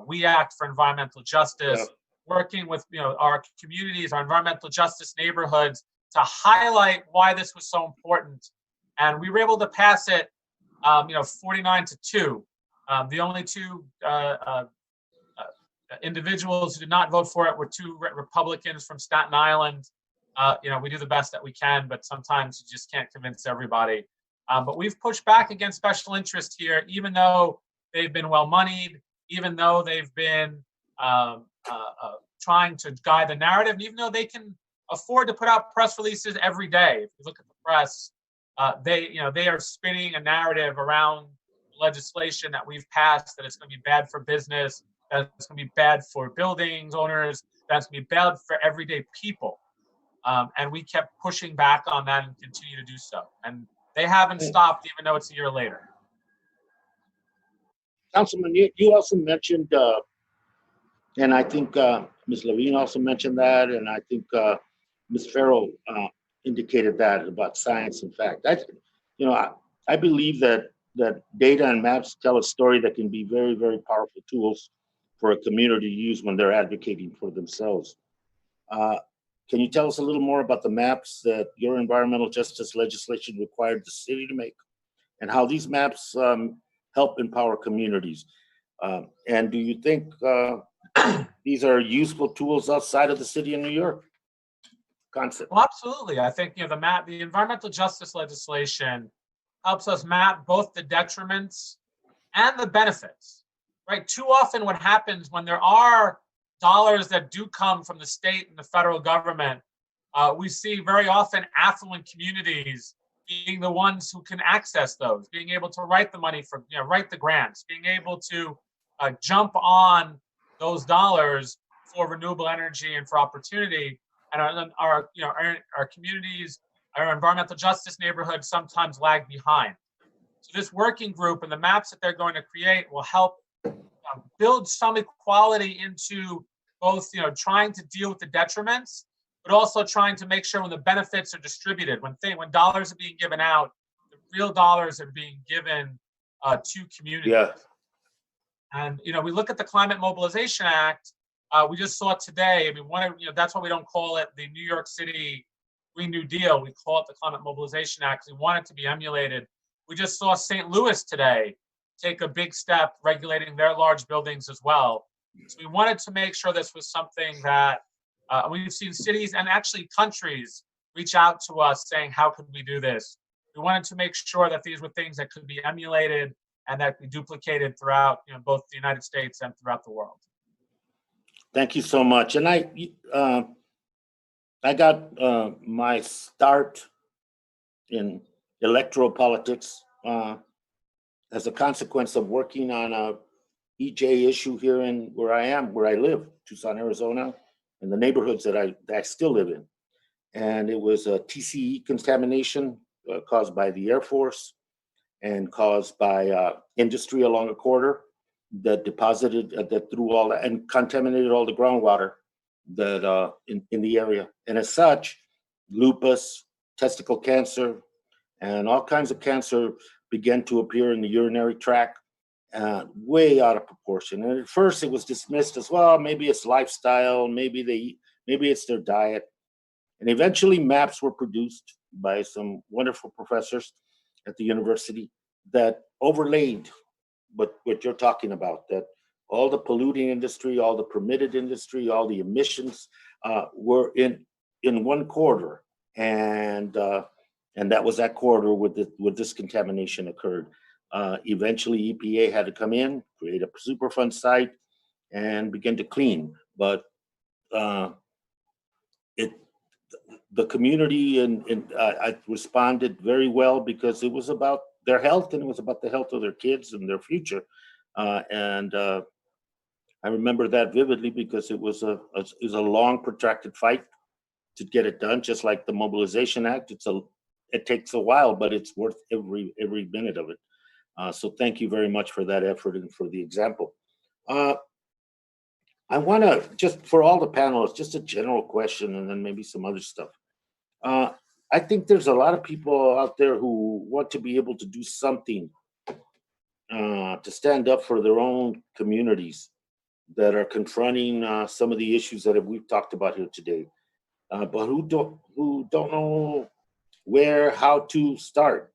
Speaker 5: We Act for Environmental Justice,
Speaker 1: Yeah.
Speaker 5: working with our communities, our environmental justice neighborhoods, to highlight why this was so important. And we were able to pass it, 49-2. The only two individuals who did not vote for it were two Republicans from Staten Island. We do the best that we can, but sometimes you just can't convince everybody. But we've pushed back against special interest here, even though they've been well-moneyed, even though they've been trying to guide the narrative, and even though they can afford to put out press releases every day. If you look at the press, they are spinning a narrative around legislation that we've passed, that it's going to be bad for business, that it's going to be bad for buildings owners, that's going to be bad for everyday people. And we kept pushing back on that and continue to do so. And they haven't stopped, even though it's a year later.
Speaker 1: Councilman, you also mentioned, and I think Ms. Levine also mentioned that, and I think Ms. Farrell indicated that about science and fact. I believe that data and maps tell a story that can be very, very powerful tools for a community to use when they're advocating for themselves. Can you tell us a little more about the maps that your environmental justice legislation required the city to make, and how these maps help empower communities? And do you think these are useful tools outside of the city of New York? Concept.
Speaker 5: Well, absolutely. I think the environmental justice legislation helps us map both the detriments and the benefits. Right? Too often, what happens when there are dollars that do come from the state and the federal government, we see very often affluent communities being the ones who can access those, being able to write the money for, write the grants, being able to jump on those dollars for renewable energy and for opportunity. And our communities, our environmental justice neighborhoods sometimes lag behind. So this working group and the maps that they're going to create will help build some equality into both, trying to deal with the detriments, but also trying to make sure when the benefits are distributed, when dollars are being given out, the real dollars are being given to communities.
Speaker 1: Yeah.
Speaker 5: And we look at the Climate Mobilization Act. We just saw it today. I mean, that's why we don't call it the New York City Green New Deal. We call it the Climate Mobilization Act. We want it to be emulated. We just saw St. Louis today take a big step regulating their large buildings as well. So we wanted to make sure this was something that we've seen cities and actually countries reach out to us saying, how could we do this? We wanted to make sure that these were things that could be emulated and that could be duplicated throughout both the United States and throughout the world.
Speaker 1: Thank you so much. And I got my start in electoral politics as a consequence of working on a EJ issue here where I live, Tucson, Arizona, and the neighborhoods that I still live in. And it was a TCE contamination caused by the Air Force and caused by industry along a corridor that that threw all that and contaminated all the groundwater that in the area. And as such, lupus, testicle cancer, and all kinds of cancer began to appear in the urinary tract, way out of proportion. And at first it was dismissed as, well, maybe it's lifestyle, maybe it's their diet. And eventually maps were produced by some wonderful professors at the university that overlaid what you're talking about, that all the polluting industry, all the permitted industry, all the emissions were in one corridor. And that was that corridor where this contamination occurred. Eventually, EPA had to come in, create a Superfund site, and begin to clean. But the community I responded very well because it was about their health and it was about the health of their kids and their future. And I remember that vividly because it was a long, protracted fight to get it done. Just like the Mobilization Act, it takes a while, but it's worth every minute of it. So thank you very much for that effort and for the example. I want to, just for all the panelists, just a general question and then maybe some other stuff. I think there's a lot of people out there who want to be able to do something to stand up for their own communities that are confronting some of the issues that we've talked about here today, but who don't know where, how to start,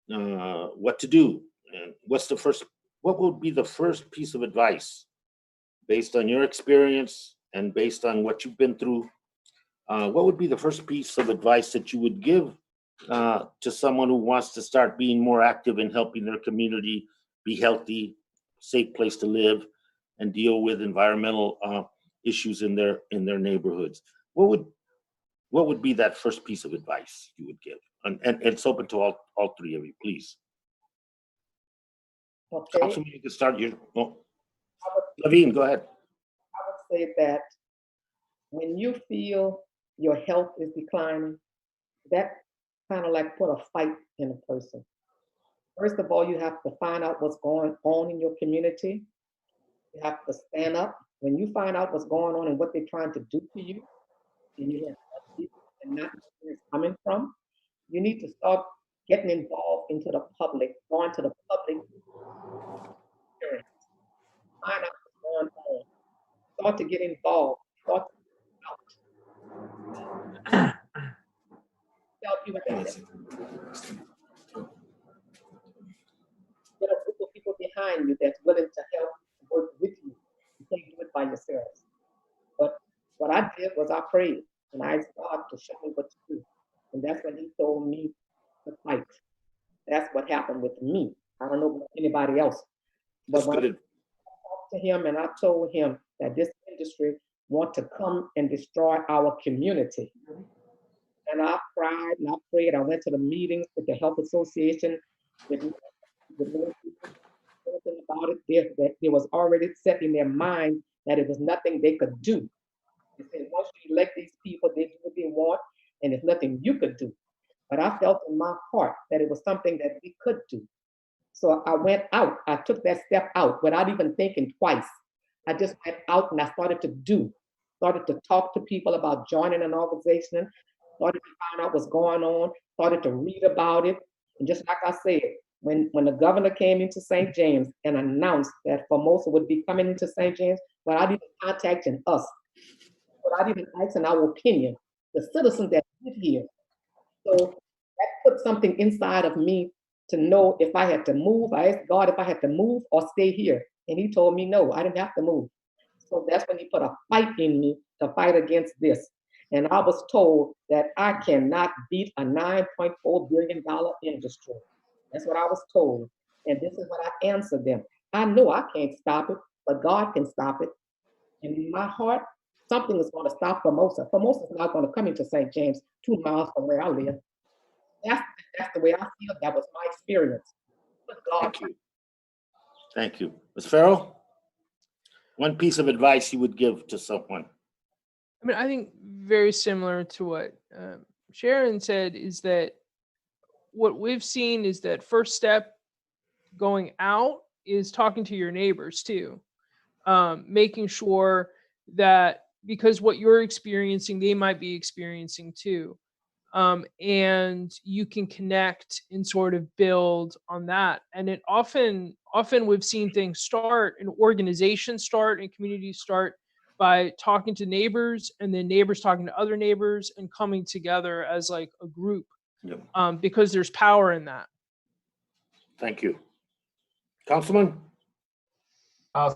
Speaker 1: what to do, and what would be the first piece of advice based on your experience and based on what you've been through? What would be the first piece of advice that you would give to someone who wants to start being more active in helping their community be healthy, safe place to live, and deal with environmental issues in their neighborhoods? What would be that first piece of advice you would give? And it's open to all three of you, please.
Speaker 4: Okay,
Speaker 1: Councilman, you can start.
Speaker 4: I
Speaker 1: Levine, go ahead.
Speaker 4: would say that when you feel your health is declining, that kind of like put a fight in a person. First of all, you have to find out what's going on in your community. You have to stand up. When you find out what's going on and what they're trying to do to you, and you have people and not know where it's coming from, you need to start getting involved into the public, going to the public, hearings, find out what's going on, start to get involved, start to help you with that. Get a group of people behind you that's willing to help work with you. You can't do it by yourselves. But what I did was I prayed and I asked God to show me what to do. And that's when He told me to fight. That's what happened with me. I don't know about anybody else. But
Speaker 1: That's
Speaker 4: when I
Speaker 1: good.
Speaker 4: talked to him and I told him that this industry want to come and destroy our community. And I cried and I prayed. I went to the meetings with the Health Association, with more people, everything about it. That it was already set in their mind that it was nothing they could do. They said, once you elect these people, they do what they want, and there's nothing you could do. But I felt in my heart that it was something that we could do. So I went out. I took that step out without even thinking twice. I just went out and I started to talk to people about joining an organization, started to find out what's going on, started to read about it. And just like I said, when the governor came into St. James and announced that Formosa would be coming into St. James, without even contacting us, without even asking our opinion, the citizens that live here. So that put something inside of me to know if I had to move. I asked God if I had to move or stay here. And He told me no, I didn't have to move. So that's when He put a fight in me to fight against this. And I was told that I cannot beat a $9.4 billion industry. That's what I was told. And this is what I answered them. I know I can't stop it, but God can stop it. And in my heart, something is going to stop Formosa. Formosa is not going to come into St. James 2 miles from where I live. That's the way I feel. That was my experience. But God,
Speaker 1: Thank you. Thank you. Ms. Farrell, one piece of advice you would give to someone?
Speaker 2: I mean, I think very similar to what Sharon said is that what we've seen is that first step going out is talking to your neighbors too, making sure that because what you're experiencing, they might be experiencing too. And you can connect and sort of build on that. And it often we've seen things start and organizations start and communities start by talking to neighbors and then neighbors talking to other neighbors and coming together as like a group,
Speaker 1: Yep.
Speaker 2: because there's power in that.
Speaker 1: Thank you. Councilman?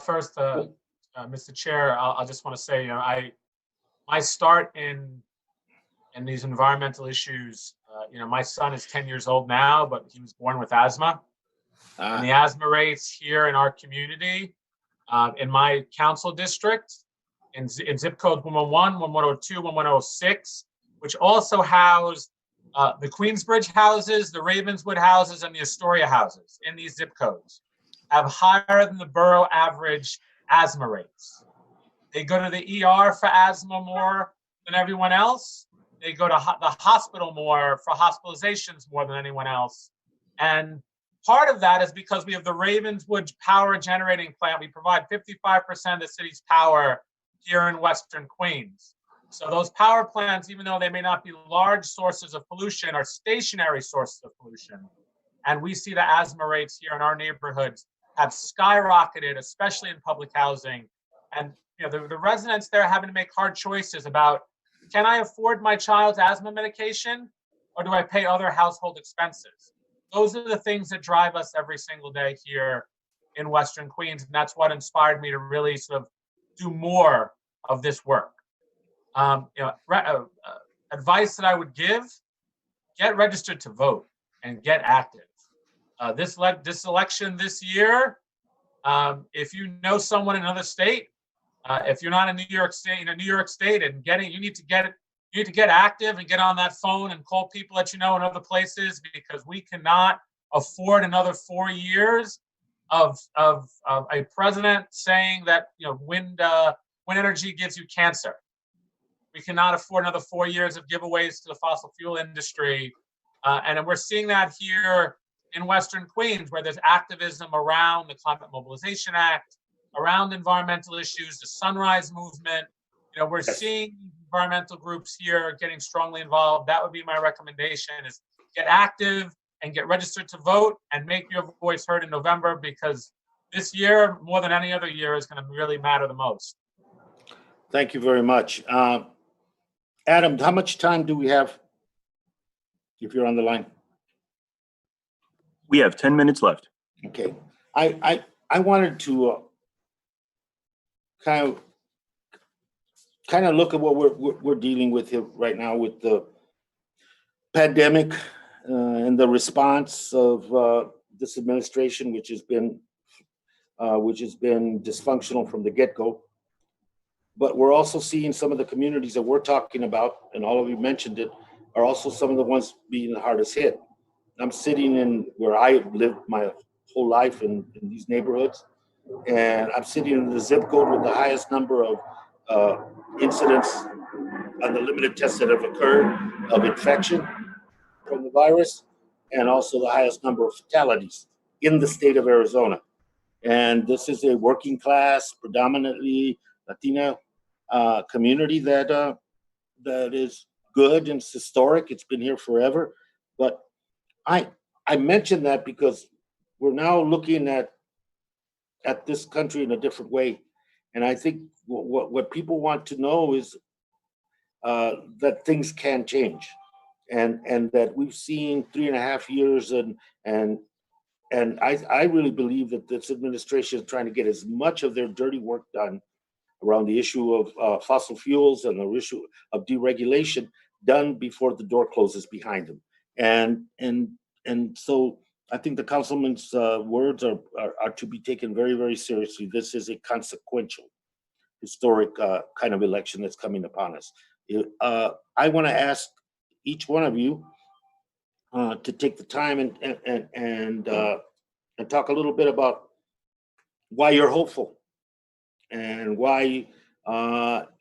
Speaker 5: First, Mr. Chair, I just want to say, my start in these environmental issues, my son is 10 years old now, but he was born with asthma. And the asthma rates here in our community, in my council district, in zip codes 111, 1102, 1106, which also house the Queensbridge houses, the Ravenswood houses, and the Astoria houses in these zip codes, have higher than the borough average asthma rates. They go to the ER for asthma more than everyone else. They go to the hospital more for hospitalizations more than anyone else. And part of that is because we have the Ravenswood power generating plant. We provide 55% of the city's power here in Western Queens. So those power plants, even though they may not be large sources of pollution, are stationary sources of pollution. And we see the asthma rates here in our neighborhoods have skyrocketed, especially in public housing, And the residents there are having to make hard choices about, can I afford my child's asthma medication, or do I pay other household expenses? Those are the things that drive us every single day here in Western Queens, and that's what inspired me to really sort of do more of this work. Advice that I would give: get registered to vote and get active. This election this year, if you know someone in another state, if you're not in New York State, New York State, and you need to get active and get on that phone and call people that you know in other places, because we cannot afford another 4 years of a president saying that wind energy gives you cancer. We cannot afford another 4 years of giveaways to the fossil fuel industry, and we're seeing that here in Western Queens, where there's activism around the Climate Mobilization Act, around environmental issues, the Sunrise Movement. We're seeing environmental groups here getting strongly involved. That would be my recommendation: is get active and get registered to vote and make your voice heard in November, because this year, more than any other year, is going to really matter the most.
Speaker 1: Thank you very much. Adam, how much time do we have, if you're on the line?
Speaker 3: We have 10 minutes left.
Speaker 1: Okay. I wanted to kind of look at what we're dealing with here right now with the pandemic and the response of this administration, which has been dysfunctional from the get-go. But we're also seeing some of the communities that we're talking about, and all of you mentioned it, are also some of the ones being the hardest hit. I'm sitting in where I lived my whole life in these neighborhoods, and I'm sitting in the zip code with the highest number of incidents on the limited tests that have occurred of infection from the virus, and also the highest number of fatalities in the state of Arizona. And this is a working class, predominantly Latina community that is good and it's historic. It's been here forever. But I mention that because we're now looking at this country in a different way. And I think what people want to know is that things can change, and that we've seen 3.5 years, and I really believe that this administration is trying to get as much of their dirty work done around the issue of fossil fuels and the issue of deregulation done before the door closes behind them. And so I think the councilman's words are to be taken very, very seriously. This is a consequential, historic kind of election that's coming upon us. I want to ask each one of you to take the time and talk a little bit about why you're hopeful and why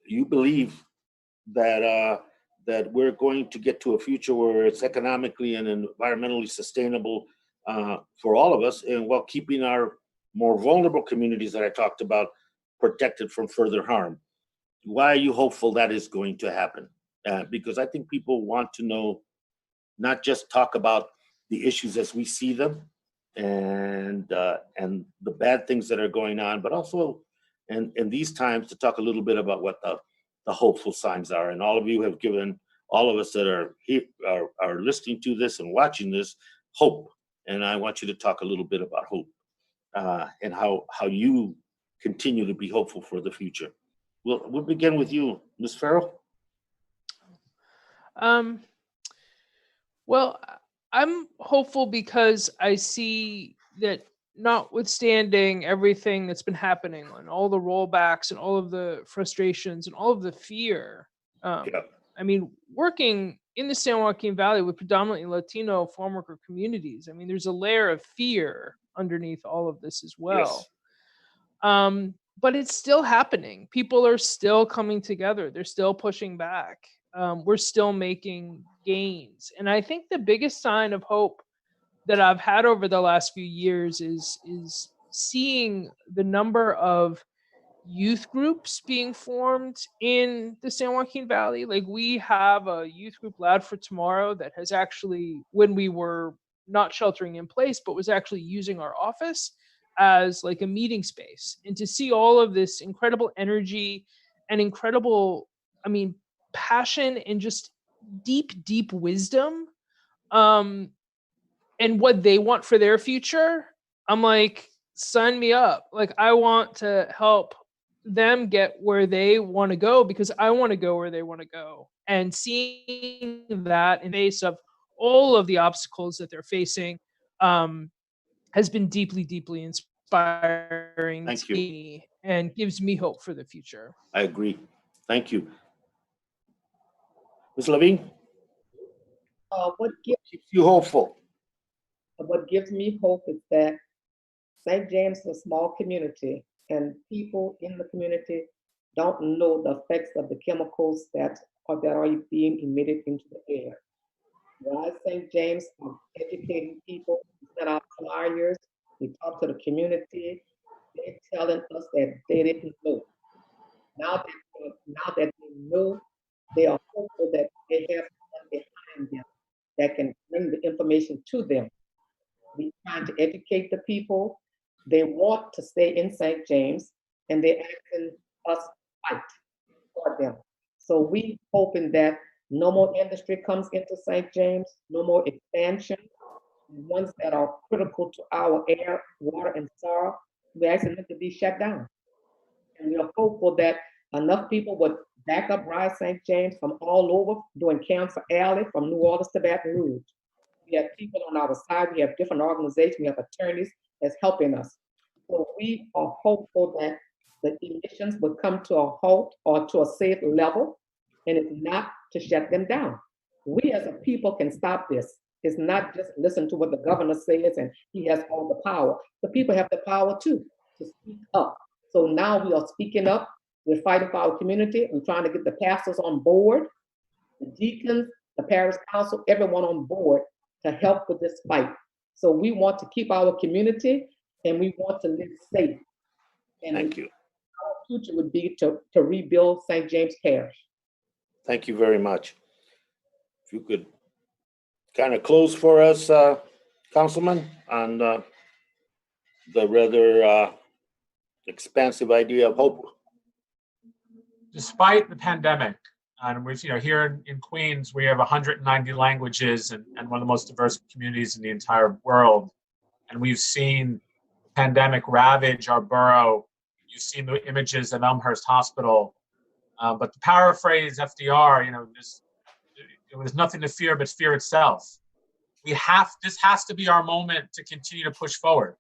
Speaker 1: you believe that we're going to get to a future where it's economically and environmentally sustainable for all of us, and while keeping our more vulnerable communities that I talked about protected from further harm. Why are you hopeful that is going to happen? Because I think people want to know, not just talk about the issues as we see them and the bad things that are going on, but also in these times to talk a little bit about what the hopeful signs are. And all of you have given all of us that are here, are listening to this and watching this, hope. And I want you to talk a little bit about hope and how you continue to be hopeful for the future. We'll begin with you, Ms. Farrell.
Speaker 2: Well, I'm hopeful because I see that, notwithstanding everything that's been happening and all the rollbacks and all of the frustrations and all of the fear, I mean, working in the San Joaquin Valley with predominantly Latino farm worker communities, I mean, there's a layer of fear underneath all of this as well. Yes. But it's still happening. People are still coming together. They're still pushing back. We're still making gains. And I think the biggest sign of hope that I've had over the last few years is seeing the number of youth groups being formed in the San Joaquin Valley. Like, we have a youth group, Loud for Tomorrow, that has actually, when we were not sheltering in place, but was actually using our office as like a meeting space, and to see all of this incredible energy and incredible, I mean, passion and just deep wisdom, and what they want for their future, I'm like, sign me up. Like, I want to help them get where they want to go, because I want to go where they want to go. And seeing that in the face of all of the obstacles that they're facing, has been deeply inspiring
Speaker 1: Thank
Speaker 2: to
Speaker 1: you.
Speaker 2: me and gives me hope for the future.
Speaker 1: I agree. Thank you. Ms. Levine,
Speaker 4: What
Speaker 1: keeps you hopeful?
Speaker 4: gives me hope is that St. James is a small community, and people in the community don't know the effects of the chemicals that are being emitted into the air. Why St. James are educating people, we send out flyers, we talk to the community, they're telling us that they didn't know. Now that they know, they are hopeful that they have someone behind them that can bring the information to them. We're trying to educate the people. They want to stay in St. James, and they're asking us to fight for them. So we hoping that no more industry comes into St. James, no more expansion. The ones that are critical to our air, water, and soil, we're asking them to be shut down. And we are hopeful that enough people would back up Rise St. James from all over, doing Cancer Alley, from New Orleans to Baton Rouge. We have people on our side, we have different organizations, we have attorneys that's helping us. So we are hopeful that the emissions would come to a halt or to a safe level, and it's not to shut them down. We as a people can stop this. It's not just listen to what the governor says and he has all the power. The people have the power too, to speak up. So now we are speaking up. We're fighting for our community. We're trying to get the pastors on board, the deacons, the parish council, everyone on board to help with this fight. So we want to keep our community, and we want to live safe. And
Speaker 1: Thank you.
Speaker 4: our future would be to rebuild St. James Parish.
Speaker 1: Thank you very much. If you could kind of close for us, Councilman, on the rather expansive idea of hope.
Speaker 5: Despite the pandemic, and we've, here in Queens, we have 190 languages and one of the most diverse communities in the entire world. And we've seen the pandemic ravage our borough. You've seen the images of Elmhurst Hospital. But to paraphrase FDR, it was nothing to fear but fear itself. This has to be our moment to continue to push forward.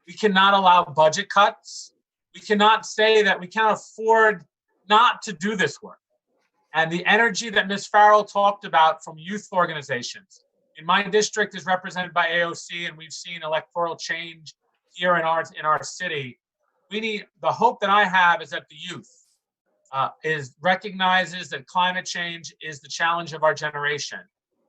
Speaker 5: We cannot allow budget cuts. We cannot say that we can't afford not to do this work. And the energy that Ms. Farrell talked about from youth organizations in my district is represented by AOC, and we've seen electoral change here in our city. The hope that I have is that the youth recognizes that climate change is the challenge of our generation.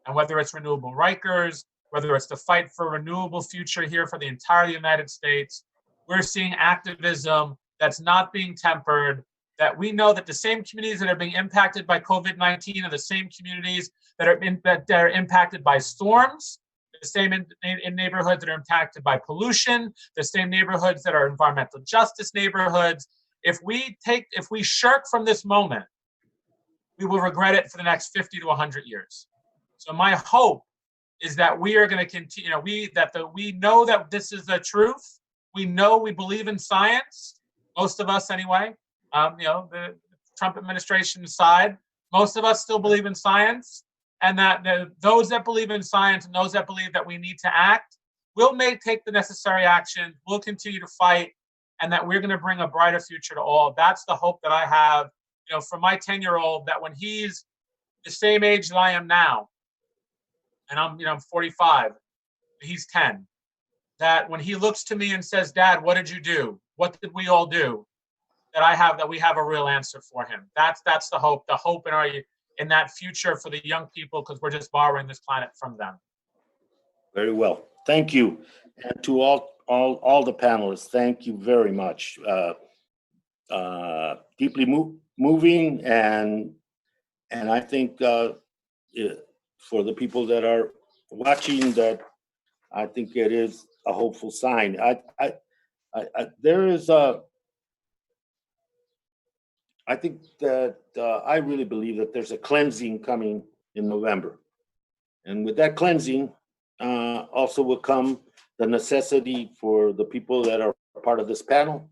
Speaker 5: And whether it's renewable Rikers, whether it's the fight for a renewable future here for the entire United States, we're seeing activism that's not being tempered, that we know that the same communities that are being impacted by COVID-19 are the same communities that are impacted by storms, the same in neighborhoods that are impacted by pollution, the same neighborhoods that are environmental justice neighborhoods. If we shirk from this moment, we will regret it for the next 50 to 100 years. So my hope is that we are going to continue, we know that this is the truth. We believe in science, most of us anyway. The Trump administration aside, most of us still believe in science, and that those that believe in science and those that believe that we need to act will take the necessary action. We'll continue to fight, and that we're going to bring a brighter future to all. That's the hope that I have, for my 10-year-old, that when he's the same age that I am now, and I'm 45, he's 10, that when he looks to me and says, "Dad, what did you do? What did we all do?" that we have a real answer for him. That's the hope in that future for the young people, because we're just borrowing this planet from them.
Speaker 1: Very well. Thank you. And to all the panelists, thank you very much. Deeply moving, and I think for the people that are watching, that I think it is a hopeful sign. There is I think that I really believe that there's a cleansing coming in November. And with that cleansing also will come the necessity for the people that are part of this panel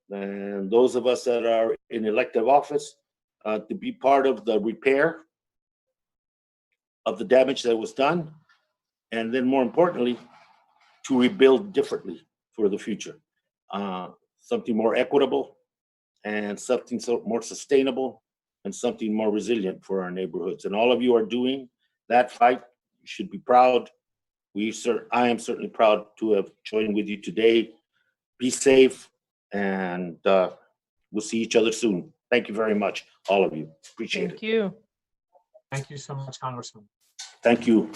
Speaker 1: and those of us that are in elective office to be part of the repair of the damage that was done. And then more importantly, to rebuild differently for the future. Something more equitable and something more sustainable and something more resilient for our neighborhoods. And all of you are doing that fight. You should be proud. I am certainly proud to have joined with you today. Be safe, and we'll see each other soon. Thank you very much, all of you. Appreciate it.
Speaker 2: Thank you.
Speaker 5: Thank you so much, Congressman.
Speaker 1: Thank you.